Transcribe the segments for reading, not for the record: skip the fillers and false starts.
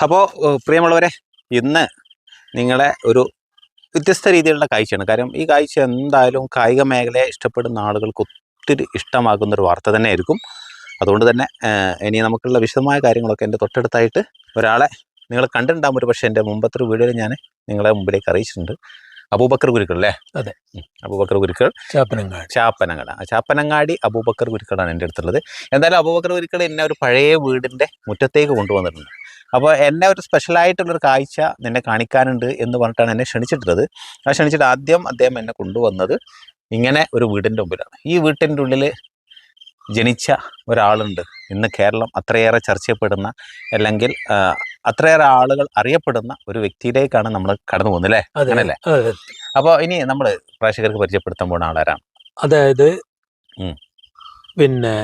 അപ്പോൾ പ്രിയമുള്ളവരെ, ഇന്ന് നിങ്ങളെ ഒരു വ്യത്യസ്ത രീതിയിലുള്ള കാഴ്ചയാണ്. കാരണം ഈ കാഴ്ച എന്തായാലും കായിക മേഖലയെ ഇഷ്ടപ്പെടുന്ന ആളുകൾക്ക് ഒത്തിരി ഇഷ്ടമാകുന്നൊരു വാർത്ത തന്നെ ആയിരിക്കും. അതുകൊണ്ട് തന്നെ ഇനി നമുക്കുള്ള വിശദമായ കാര്യങ്ങളൊക്കെ എൻ്റെ തൊട്ടടുത്തായിട്ട് ഒരാളെ നിങ്ങൾ കണ്ടിട്ടുണ്ടാകും. ഒരു പക്ഷേ എൻ്റെ മുമ്പത്തെ ഒരു വീഡിയോയിൽ ഞാൻ നിങ്ങളെ മുമ്പിലേക്ക് അറിയിച്ചിട്ടുണ്ട്. അബൂബക്കർ ഗുരുക്കൾ അല്ലേ? അതെ, അബൂബക്കർ ഗുരുക്കൾ, ചാപ്പനങ്ങാടി അബൂബക്കർ ഗുരുക്കളാണ് എൻ്റെ അടുത്തുള്ളത്. എന്തായാലും അബൂബക്കർ ഗുരുക്കൾ എന്നെ ഒരു പഴയ വീടിൻ്റെ മുറ്റത്തേക്ക് കൊണ്ടുവന്നിട്ടുണ്ട്. അപ്പോൾ എന്നെ ഒരു സ്പെഷ്യലായിട്ടുള്ളൊരു കാഴ്ച നിന്നെ കാണിക്കാനുണ്ട് എന്ന് പറഞ്ഞിട്ടാണ് എന്നെ ക്ഷണിച്ചിട്ടുള്ളത്. ആ ക്ഷണിച്ചിട്ട് ആദ്യം അദ്ദേഹം എന്നെ കൊണ്ടുവന്നത് ഇങ്ങനെ ഒരു വീടിൻ്റെ മുമ്പിലാണ്. ഈ വീട്ടിൻ്റെ ഉള്ളിൽ ജനിച്ച ഒരാളുണ്ട്. ഇന്ന് കേരളം അത്രയേറെ ചർച്ച ചെയ്യപ്പെടുന്ന, അല്ലെങ്കിൽ അത്രയേറെ ആളുകൾ അറിയപ്പെടുന്ന ഒരു വ്യക്തിയിലേക്കാണ് നമ്മൾ കടന്നു പോകുന്നത് അല്ലേ? അങ്ങനല്ലേ? അപ്പോൾ ഇനി നമ്മൾ പ്രേക്ഷകർക്ക് പരിചയപ്പെടുത്താൻ പോകുന്ന ആളാരാണ്? അതായത് പിന്നെ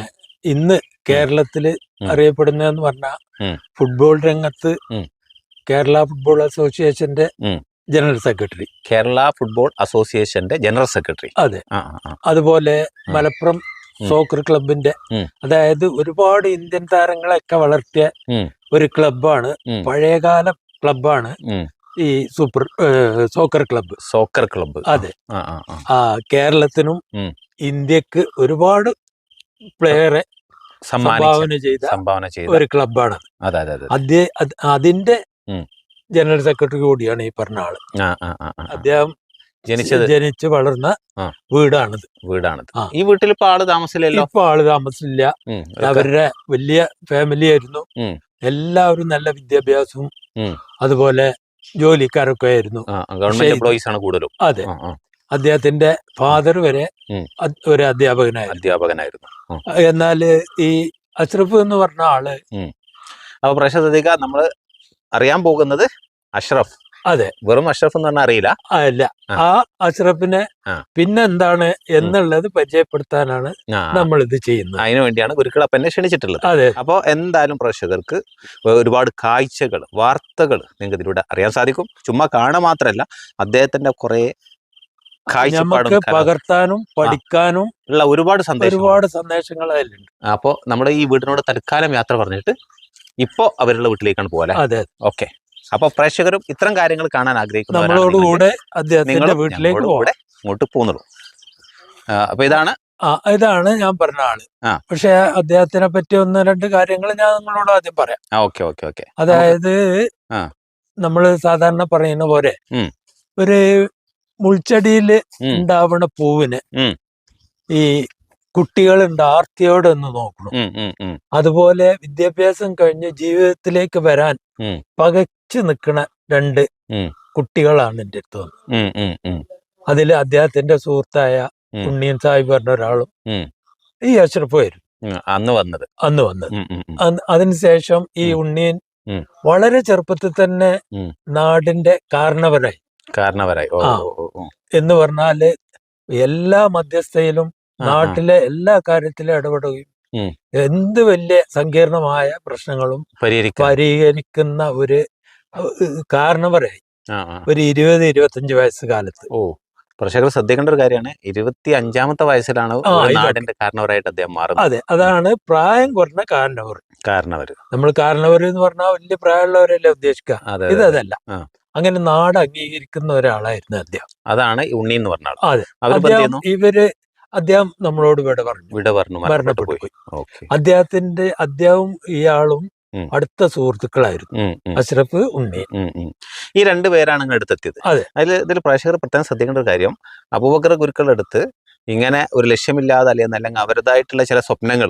ഇന്ന് കേരളത്തില് അറിയപ്പെടുന്നതെന്ന് പറഞ്ഞാൽ ഫുട്ബോൾ രംഗത്ത് കേരള ഫുട്ബോൾ അസോസിയേഷന്റെ ജനറൽ സെക്രട്ടറി. കേരള ഫുട്ബോൾ അസോസിയേഷന്റെ ജനറൽ സെക്രട്ടറി. അതെ. അതുപോലെ മലപ്പുറം സോക്കർ ക്ലബിന്റെ, അതായത് ഒരുപാട് ഇന്ത്യൻ താരങ്ങളെയൊക്കെ വളർത്തിയ ഒരു ക്ലബാണ്, പഴയകാല ക്ലബാണ് ഈ സോക്കർ ക്ലബ്ബ്. അതെ. കേരളത്തിനും ഇന്ത്യക്ക് ഒരുപാട് പ്ലെയറെ സംഭാവന ചെയ്ത ഒരു ക്ലബാണ്. അതിന്റെ ജനറൽ സെക്രട്ടറി കൂടിയാണ് ഈ പറഞ്ഞ ആള്. അദ്ദേഹം ജനിച്ച് വളർന്ന വീടാണിത്. ഈ വീട്ടിൽ ഇപ്പൊ ആള് താമസമില്ലല്ലോ? ഇപ്പൊ ആള് താമസമില്ല. അവരുടെ വലിയ ഫാമിലി ആയിരുന്നു. എല്ലാവരും നല്ല വിദ്യാഭ്യാസവും അതുപോലെ ജോലിക്കാരൊക്കെ ആയിരുന്നു. ഗവൺമെന്റ് എംപ്ലോയീസ് ആണ് കൂടുതലും. അതെ. അദ്ദേഹത്തിന്റെ ഫാദർ വരെ ഒരു അധ്യാപകനായിരുന്നു. എന്നാല് ഈ അഷ്റഫ് എന്ന് പറഞ്ഞ ആള്, അപ്പൊ പ്രശ്നത്തിക നമ്മള് അറിയാൻ പോകുന്നത് അഷ്റഫ്. അതെ, വെറും അഷ്റഫ് എന്ന് പറഞ്ഞാൽ അറിയില്ല. അല്ല, ആ അഷ്റഫിനെ പിന്നെന്താണ് എന്നുള്ളത് പരിചയപ്പെടുത്താനാണ് നമ്മൾ ഇത് ചെയ്യുന്നത്. അതിനു വേണ്ടിയാണ് ഗുരുക്കൾ അപ്പം എന്നെ ക്ഷണിച്ചിട്ടുള്ളത്. അതെ. അപ്പോൾ എന്തായാലും പ്രേക്ഷകർക്ക് ഒരുപാട് കാഴ്ചകൾ, വാർത്തകൾ നിങ്ങൾക്ക് ഇതിലൂടെ അറിയാൻ സാധിക്കും. ചുമ്മാ കാണുക മാത്രമല്ല, അദ്ദേഹത്തിന്റെ കുറെ നമുക്ക് പകർത്താനും പഠിക്കാനും ഉള്ള ഒരുപാട് സന്ദേശങ്ങൾ അതിലുണ്ട്. അപ്പോൾ നമ്മുടെ ഈ വീടിനോട് തൽക്കാലം യാത്ര പറഞ്ഞിട്ട് ഇപ്പോ അവരുടെ വീട്ടിലേക്കാണ് പോകാൻ. അതെ. ഓക്കെ. അപ്പൊ പ്രേക്ഷകരും ഇത്തരം കാര്യങ്ങൾ കാണാൻ ആഗ്രഹിക്കുന്നവരോടുകൂടെ അദ്ദേഹത്തിന്റെ വീട്ടിലേക്ക് ഇങ്ങോട്ട് പോകുന്നുള്ളൂ. അപ്പൊ ഇതാണ് ഞാൻ പറഞ്ഞ ആള്. പക്ഷെ അദ്ദേഹത്തിനെ പറ്റി ഒന്ന് രണ്ട് കാര്യങ്ങൾ ഞാൻ നിങ്ങളോട് ആദ്യം പറയാം. ഓക്കെ. അതായത് നമ്മള് സാധാരണ പറയുന്ന പോലെ ഒരു മുൾച്ചെടിയില് ഉണ്ടാവുന്ന പൂവിന് ഈ കുട്ടികളുണ്ട് ആർത്തിയോടൊന്ന് നോക്കണം. അതുപോലെ വിദ്യാഭ്യാസം കഴിഞ്ഞ് ജീവിതത്തിലേക്ക് വരാൻ പകച്ചു നിൽക്കുന്ന രണ്ട് കുട്ടികളാണ് എൻ്റെ അടുത്ത് വന്നത്. അതില് അദ്ദേഹത്തിന്റെ സുഹൃത്തായ ഉണ്ണിയൻ സാഹിബ് പറഞ്ഞ ഒരാളും ഈ അഷ്റഫ് ആയിരുന്നു അന്ന് വന്നത്. അതിനുശേഷം ഈ ഉണ്ണിയൻ വളരെ ചെറുപ്പത്തിൽ തന്നെ നാടിന്റെ കാരണവരായി എന്ന് പറഞ്ഞാല് എല്ലാ മധ്യസ്ഥയിലും നാട്ടിലെ എല്ലാ കാര്യത്തിലും ഇടപെടുകയും എന്ത് വലിയ സങ്കീർണമായ പ്രശ്നങ്ങളും പരിഹരിക്കുന്ന ഒരു കാരണവരായി ഒരു 20-25 വയസ്സ് കാലത്ത്. പ്രേക്ഷകർ ശ്രദ്ധിക്കേണ്ട ഒരു കാര്യമാണ്, 25ാമത്തെ വയസ്സിലാണ് നാടിന്റെ കാരണവരായിട്ട് അദ്ദേഹം മാറുന്നത്. അതെ, അതാണ് പ്രായം കുറഞ്ഞ കാരണവർ. നമ്മൾ കാരണവർ എന്ന് പറഞ്ഞാൽ വലിയ പ്രായമുള്ളവരല്ലേ ഉദ്ദേശിക്കുക. ഇതല്ല, അങ്ങനെ നാട് അംഗീകരിക്കുന്ന ഒരാളായിരുന്നു അദ്ദേഹം. അതാണ് ഉണ്ണി എന്ന് പറഞ്ഞാൽ. അതെ. അദ്ദേഹം നമ്മളോട് വിട പറഞ്ഞു, മരണപ്പെട്ടു പോയി. അദ്ദേഹവും ഇയാളും അടുത്ത സുഹൃത്തുക്കളായിരുന്നു, അഷ്റഫ്, ഉണ്ണി. ഈ രണ്ടുപേരാണ് അടുത്തെത്തിയത്. ഇതിൽ പ്രേക്ഷകർ പ്രത്യേകം ശ്രദ്ധിക്കേണ്ട ഒരു കാര്യം, അബൂബക്കർ ഗുരുക്കളുടെ അടുത്ത് ഇങ്ങനെ ഒരു ലക്ഷ്യമില്ലാതെ അല്ലെങ്കിൽ അവരുടേതായിട്ടുള്ള ചില സ്വപ്നങ്ങൾ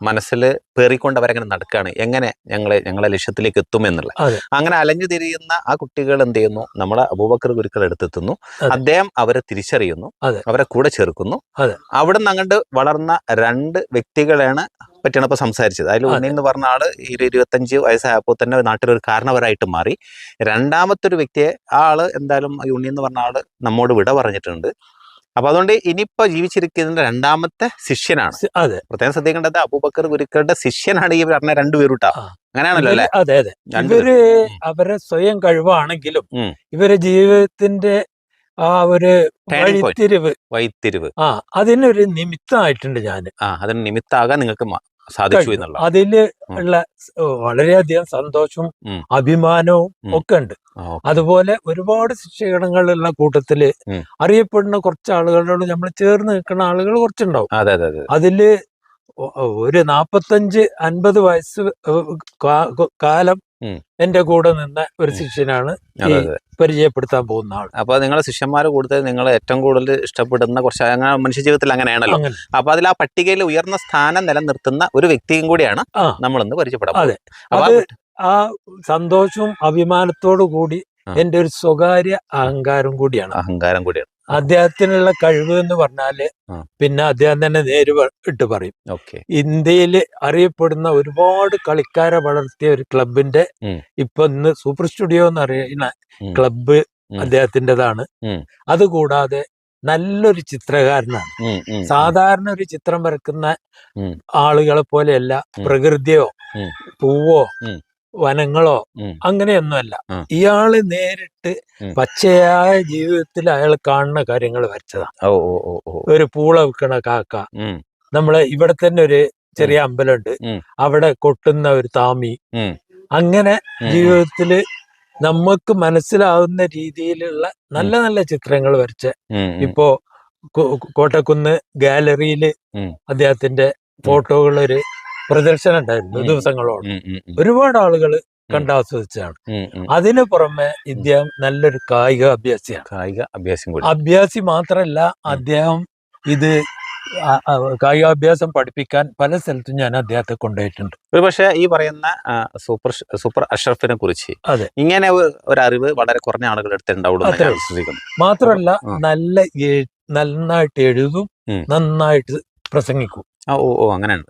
മനസ്സിൽ പേറിക്കൊണ്ട് അവരങ്ങനെ നടക്കുകയാണ്, എങ്ങനെ ഞങ്ങളെ ലക്ഷ്യത്തിലേക്ക് എത്തും എന്നുള്ള. അങ്ങനെ അലഞ്ഞു തിരിയുന്ന ആ കുട്ടികൾ എന്ത് ചെയ്യുന്നു, നമ്മളെ അബൂബക്കർ ഗുരുക്കളുടെ അടുത്തെത്തുന്നു. അദ്ദേഹം അവരെ തിരിച്ചറിയുന്നു, അവരെ കൂടെ ചേർക്കുന്നു. അവിടെ നിന്ന് അങ്ങോട്ട് വളർന്ന രണ്ട് വ്യക്തികളാണ് പറ്റിയാണ് ഇപ്പൊ സംസാരിച്ചത്. അതിൽ ഉണ്ണി എന്ന് പറഞ്ഞ ആള് 25 വയസ്സായപ്പോൾ തന്നെ നാട്ടിലൊരു കാരണവരായിട്ട് മാറി. രണ്ടാമത്തെ ഒരു വ്യക്തിയെ, ആ ആള് എന്തായാലും ഈ ഉണ്ണി എന്ന് പറഞ്ഞ ആള് നമ്മോട് വിട പറഞ്ഞിട്ടുണ്ട്. അപ്പൊ അതുകൊണ്ട് ഇനിയിപ്പോ ജീവിച്ചിരിക്കുന്ന രണ്ടാമത്തെ ശിഷ്യനാണ്. പ്രത്യേകം ശ്രദ്ധിക്കേണ്ടത്, അബൂബക്കർ ഗുരുക്കളുടെ ശിഷ്യനാണ് ഈ പറഞ്ഞ രണ്ടുപേരുട്ടാ. അങ്ങനെയാണല്ലോ അല്ലെ? അതെ. ഇവര് അവരെ സ്വയം കഴിവാണെങ്കിലും ഇവരെ ജീവിതത്തിന്റെ ആ ഒരു വഴിത്തിരിവ് വഴിത്തിരിവ് അതിനൊരു നിമിത്തമായിട്ടുണ്ട് ഞാൻ. അതിന് നിമിത്താകാൻ നിങ്ങൾക്ക് സാധിച്ചു എന്നുള്ള അതില് ഉള്ള വളരെയധികം സന്തോഷവും അഭിമാനവും ഒക്കെ ഉണ്ട്. അതുപോലെ ഒരുപാട് ശിക്ഷണങ്ങളുള്ള കൂട്ടത്തില് അറിയപ്പെടുന്ന കുറച്ച് ആളുകളോട് നമ്മൾ ചേർന്ന് നിൽക്കുന്ന ആളുകൾ കുറച്ചുണ്ടാവും. അതില് ഒരു 45-50 വയസ്സ് കാലം എന്റെ കൂടെ നിന്ന ഒരു ശിഷ്യനാണ് പരിചയപ്പെടുത്താൻ പോകുന്ന ആൾ. അപ്പൊ നിങ്ങളെ ശിഷ്യന്മാർ കൂടുതൽ നിങ്ങൾ ഏറ്റവും കൂടുതൽ ഇഷ്ടപ്പെടുന്ന കുറച്ച് മനുഷ്യ ജീവിതത്തിൽ അങ്ങനെയാണല്ലോ. അപ്പൊ അതിൽ ആ പട്ടികയിൽ ഉയർന്ന സ്ഥാനം നിലനിർത്തുന്ന ഒരു വ്യക്തിയും കൂടിയാണ് നമ്മളിന്ന് പരിചയപ്പെടാം. അതെ, അത് ആ സന്തോഷവും അഭിമാനത്തോടു കൂടി എന്റെ ഒരു സ്വകാര്യ അഹങ്കാരം കൂടിയാണ്. അദ്ദേഹത്തിനുള്ള കഴിവ് എന്ന് പറഞ്ഞാല് പിന്നെ അദ്ദേഹം തന്നെ ഇട്ട് പറയും, ഇന്ത്യയിൽ അറിയപ്പെടുന്ന ഒരുപാട് കളിക്കാരെ വളർത്തിയ ഒരു ക്ലബിന്റെ ഇപ്പൊ ഇന്ന് സൂപ്പർ സ്റ്റുഡിയോ എന്ന് അറിയുന്ന ക്ലബ്ബ് അദ്ദേഹത്തിൻ്റെതാണ്. അതുകൂടാതെ നല്ലൊരു ചിത്രകാരനാണ്. സാധാരണ ഒരു ചിത്രം വരക്കുന്ന ആളുകളെ പോലെയല്ല, പ്രകൃതിയോ പൂവോ വനങ്ങളോ അങ്ങനെയൊന്നുമല്ല. ഇയാള് നേരിട്ട് പച്ചയായ ജീവിതത്തിൽ അയാൾ കാണുന്ന കാര്യങ്ങൾ വരച്ചതാണ്. ഒരു പൂള വിൽക്കണ കാക്ക, നമ്മളെ ഇവിടെ തന്നെ ഒരു ചെറിയ അമ്പലമുണ്ട്, അവിടെ കൊട്ടുന്ന ഒരു താമി, അങ്ങനെ ജീവിതത്തില് നമുക്ക് മനസ്സിലാവുന്ന രീതിയിലുള്ള നല്ല നല്ല ചിത്രങ്ങൾ വരച്ച ഇപ്പോ കോട്ടക്കുന്ന് ഗാലറിയില് അദ്ദേഹത്തിന്റെ ഫോട്ടോകൾ ഒരു പ്രദർശനം ഉണ്ടായിരുന്നു ദിവസങ്ങളോളം. ഒരുപാട് ആളുകൾ കണ്ടാസ്വദിച്ചാണ്. അതിനു പുറമെ ഇദ്ദേഹം നല്ലൊരു കായിക അഭ്യാസിയാണ്. അഭ്യാസി മാത്രല്ല, അദ്ദേഹം ഇത് കായികാഭ്യാസം പഠിപ്പിക്കാൻ പല സ്ഥലത്തും ഞാൻ അദ്ദേഹത്തെ കൊണ്ടുപോയിട്ടുണ്ട്. ഒരു പക്ഷേ ഈ പറയുന്ന സൂപ്പർ അഷ്റഫിനെ കുറിച്ച് ഇങ്ങനെ ഒരു അറിവ് വളരെ കുറഞ്ഞ ആളുകളുടെ അടുത്ത് ഉണ്ടാവുള്ളൂ. മാത്രമല്ല നന്നായിട്ട് എഴുതും, നന്നായിട്ട് പ്രസംഗിക്കും. അങ്ങനെയാണ്.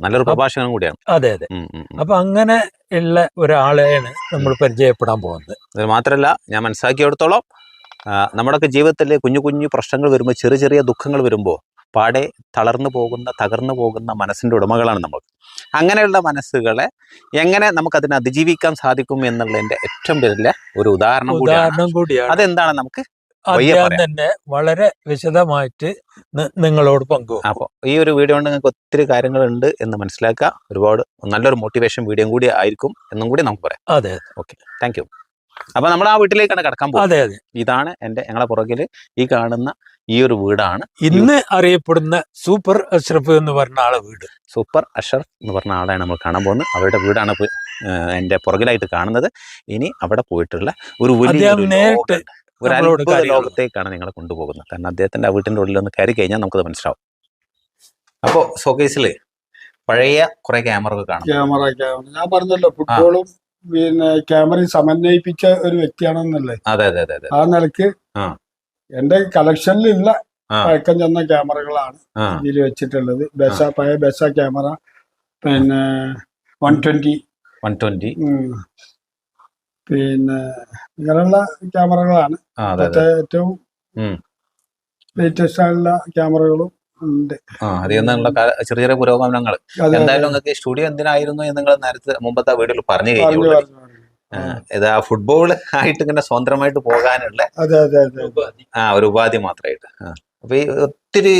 നല്ലൊരു പ്രഭാഷകനും കൂടിയാണ്. അതെ. അപ്പൊ അങ്ങനെ ഉള്ള ഒരാളെയാണ് നമ്മൾ പരിചയപ്പെടാൻ പോകുന്നത്. അത് മാത്രല്ല, ഞാൻ മനസ്സിലാക്കിയെടുത്തോളം നമ്മുടെയൊക്കെ ജീവിതത്തിൽ കുഞ്ഞു കുഞ്ഞു പ്രശ്നങ്ങൾ വരുമ്പോൾ, ചെറിയ ചെറിയ ദുഃഖങ്ങൾ വരുമ്പോൾ പാടെ തളർന്നു തകർന്നു പോകുന്ന മനസ്സിന്റെ ഉടമകളാണ് നമ്മൾ. അങ്ങനെയുള്ള മനസ്സുകളെ എങ്ങനെ നമുക്കതിനെ അതിജീവിക്കാൻ സാധിക്കും എന്നുള്ളതിന്റെ ഏറ്റവും വലിയ ഒരു ഉദാഹരണം കൂടിയാണ്. അതെന്താണ് നമുക്ക് തന്നെ വളരെ വിശദമായിട്ട് നിങ്ങളോട് പങ്കുവെക്കും. അപ്പോൾ ഈ ഒരു വീഡിയോ കൊണ്ട് നിങ്ങൾക്ക് ഒത്തിരി കാര്യങ്ങളുണ്ട് എന്ന് മനസ്സിലാക്കുക. ഒരുപാട് നല്ലൊരു മോട്ടിവേഷൻ വീഡിയോ കൂടി ആയിരിക്കും എന്നും കൂടി നമുക്ക് പറയാം. അതെ, ഓക്കെ, താങ്ക് യു. അപ്പൊ നമ്മൾ ആ വീട്ടിലേക്കാണ് കിടക്കാൻ പോകുന്നത്. ഇതാണ് ഞങ്ങളെ പുറകില് ഈ കാണുന്ന ഈ ഒരു വീടാണ് ഇന്ന് അറിയപ്പെടുന്ന സൂപ്പർ അഷ്റഫ് എന്ന് പറഞ്ഞ ആളെ വീട്. സൂപ്പർ അഷ്റഫ് എന്ന് പറഞ്ഞ ആളാണ് നമ്മൾ കാണാൻ പോകുന്നത്. അവരുടെ വീടാണ് എന്റെ പുറകിലായിട്ട് കാണുന്നത്. ഇനി അവിടെ പോയിട്ടുള്ള ഒരു വലിയ ഒരു അത്ഭുത ലോകത്തേക്കാണ് നിങ്ങളെ കൊണ്ടുപോകുന്നത്. കാരണം അദ്ദേഹത്തിന്റെ ആ വീട്ടിന്റെ ഉള്ളിൽ ഒന്ന് കയറി കഴിഞ്ഞാൽ നമുക്കത് മനസ്സിലാവും. അപ്പോ ഷോക്കേസില് പഴയ കുറെ ക്യാമറകൾ കാണാം. ഞാൻ പറഞ്ഞല്ലോ, ഫുട്ബോളും പിന്നെ ക്യാമറയും സമന്വയിപ്പിച്ച ഒരു വ്യക്തിയാണെന്നല്ലേ. അതെ. ആ നിലക്ക് എന്റെ കളക്ഷനിലുള്ള പഴക്കം ചെന്ന ക്യാമറകളാണ് ഇതിൽ വെച്ചിട്ടുള്ളത്. പഴയ ബെസ ക്യാമറ, പിന്നെ 120 പിന്നെ ഇങ്ങനെയുള്ള ക്യാമറകളാണ്. ഏറ്റവും ലേറ്റസ്റ്റ് ആയിട്ടുള്ള ക്യാമറകളും ഉണ്ട്. ചെറിയ ചെറിയ പുരോഗമനങ്ങൾ. എന്തായാലും നിങ്ങൾക്ക് സ്റ്റുഡിയോ എന്തിനായിരുന്നു എന്ന് നിങ്ങൾ നേരത്തെ മുമ്പത്തെ വീഡിയോയിൽ പറഞ്ഞു കഴിഞ്ഞു. ഇത് ആ ഫുട്ബോൾ ആയിട്ട് ഇങ്ങനെ സ്വതന്ത്രമായിട്ട് പോകാനുള്ള ഒരു ഉപാധി മാത്രമായിട്ട്. അപ്പൊ ഈ ഒത്തിരി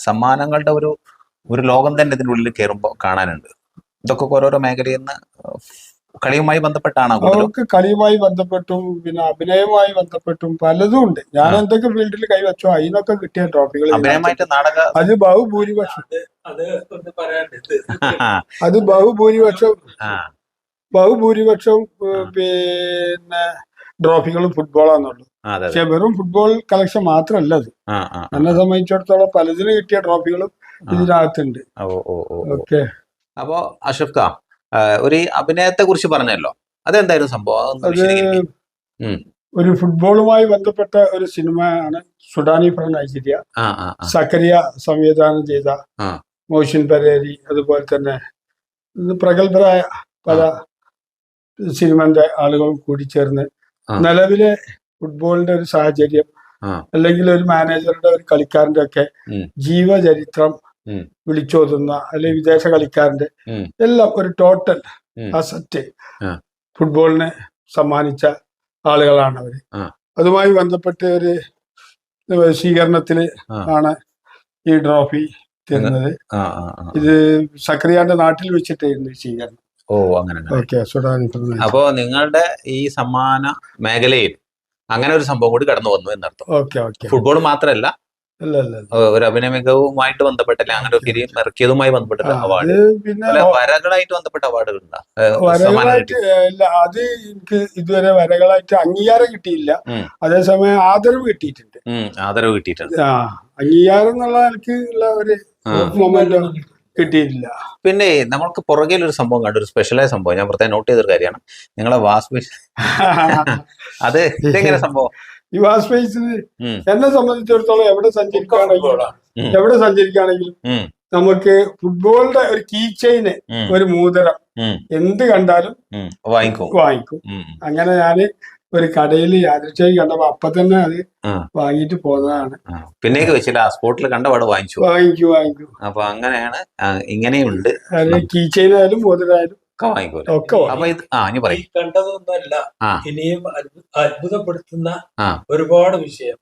സമ്മാനങ്ങളുടെ ഒരു ലോകം തന്നെ ഇതിൻ്റെ ഉള്ളിൽ കയറുമ്പോൾ കാണാനുണ്ട്. ഇതൊക്കെ ഓരോരോ മേഖലയിൽ നിന്ന് കളിയുമായി ബന്ധപ്പെട്ടാണ്. കളിയുമായി ബന്ധപ്പെട്ടും പിന്നെ അഭിനയവുമായി ബന്ധപ്പെട്ടും പലതും ഉണ്ട്. ഞാൻ എന്തൊക്കെ ഫീൽഡിൽ കൈവച്ചോ അതിനൊക്കെ കിട്ടിയ ട്രോഫികൾ. അഭിനയമായിട്ട് നാടക അത് ബഹുഭൂരിപക്ഷം പിന്നെ ട്രോഫികളും ഫുട്ബോളാന്നുള്ളൂ. പക്ഷെ വെറും ഫുട്ബോൾ കളക്ഷൻ മാത്രമല്ല അത്. എന്നെ സംബന്ധിച്ചിടത്തോളം പലതിനും കിട്ടിയ ട്രോഫികളും ഇതിനകത്തുണ്ട്. ഓക്കെ. അപ്പോ അഷ്റഫ് ഖാൻ ഒരു അഭിനയത്തെ കുറിച്ച് പറഞ്ഞല്ലോ, അതെന്തായിരുന്നു സംഭവം? ഒരു ഫുട്ബോളുമായി ബന്ധപ്പെട്ട ഒരു സിനിമയാണ് സുഡാനി ഫ്രം നൈജീരിയ. സക്കറിയ സംവിധാനം ചെയ്ത മോഹ്സിൻ പരേരി, അതുപോലെ തന്നെ പ്രഗത്ഭരായ പല സിനിമന്റെ ആളുകളും കൂടി ചേർന്ന് നിലവിലെ ഫുട്ബോളിന്റെ ഒരു സാഹചര്യം, അല്ലെങ്കിൽ ഒരു മാനേജറുടെ ഒരു കളിക്കാരന്റെ ഒക്കെ ജീവചരിത്രം വിളിച്ചോതുന്ന, അല്ലെങ്കിൽ വിദേശ കളിക്കാരന്റെ എല്ലാം ഒരു ടോട്ടൽ അസറ്റ് ഫുട്ബോളിന് സമ്മാനിച്ച ആളുകളാണ് അവര്. അതുമായി ബന്ധപ്പെട്ട് ഒരു സ്വീകരണത്തിൽ ആണ് ഈ ട്രോഫി തരുന്നത്. ആ ആ ആ. ഇത് സക്രിയാന്റെ നാട്ടിൽ വെച്ചിട്ടായിരുന്നു സ്വീകരണം. ഓ അങ്ങനെ. Okay, Sudan. അപ്പോ നിങ്ങളുടെ ഈ സമ്മാന മേഖലയിൽ അങ്ങനെ ഒരു സംഭവം കൂടി കടന്നു വന്നു എന്നർത്ഥം. Okay okay. ഫുട്ബോൾ മാത്രമല്ല, അല്ല അല്ല, ഒരു അഭിനയ മികവുമായിട്ട് ബന്ധപ്പെട്ടല്ലേ, അങ്ങനെ ഒരു ഫിലിം ഇറക്കിയതുമായി ബന്ധപ്പെട്ട അവാർഡ്, പിന്നെ വരകളായിട്ട് ബന്ധപ്പെട്ട അവാർഡുകൾ ഉണ്ടോ? വരകളായിട്ട് ഇല്ല, അത് എനിക്ക് ഇതുവരെ വരകളായിട്ട് അംഗീകാരം കിട്ടിയില്ല. അതേസമയം ആദരവ് കിട്ടിയിട്ടുണ്ട്. ആദരവ് കിട്ടിയിട്ടുണ്ട്. അംഗീകാരം എന്നുള്ള നിലക്ക് ഉള്ള ഒരു മൊമെന്റോ കിട്ടിയിട്ടില്ല. പിന്നെ നമ്മൾക്ക് പുറകിൽ ഒരു സംഭവം കണ്ടു, ഒരു സ്പെഷ്യലായ സംഭവം ഞാൻ പ്രത്യേകം നോട്ട് ചെയ്തൊരു കാര്യമാണ് നിങ്ങളെ വാഷ് ബേസിൻ. അത് ഇതെങ്ങനെ സംഭവം? ഈ വാഷ് സ്പേസിൽ എന്നെ സംബന്ധിച്ചിടത്തോളം എവിടെ സഞ്ചരിക്കുകയാണെങ്കിലും നമുക്ക് ഫുട്ബോളിന്റെ ഒരു കീ ചെയിന്, ഒരു മോതിരം എന്ത് കണ്ടാലും വാങ്ങിക്കും. അങ്ങനെ ഞാന് ഒരു കടയിൽ യാദൃച്ഛികം കണ്ടപ്പോ അപ്പൊ തന്നെ അത് വാങ്ങിട്ട് പോന്നതാണ്. പിന്നെ വെച്ചില്ല, സ്പോട്ടിൽ കണ്ടപാട് വാങ്ങിക്കും. അപ്പൊ അങ്ങനെയാണ്, ഇങ്ങനെയുണ്ട്. കീ ചെയിൻ ആയാലും മോതിരായാലും കണ്ടതൊന്നുമല്ല, ഇനിയും അത്ഭുതപ്പെടുത്തുന്ന ഒരുപാട് വിഷയം.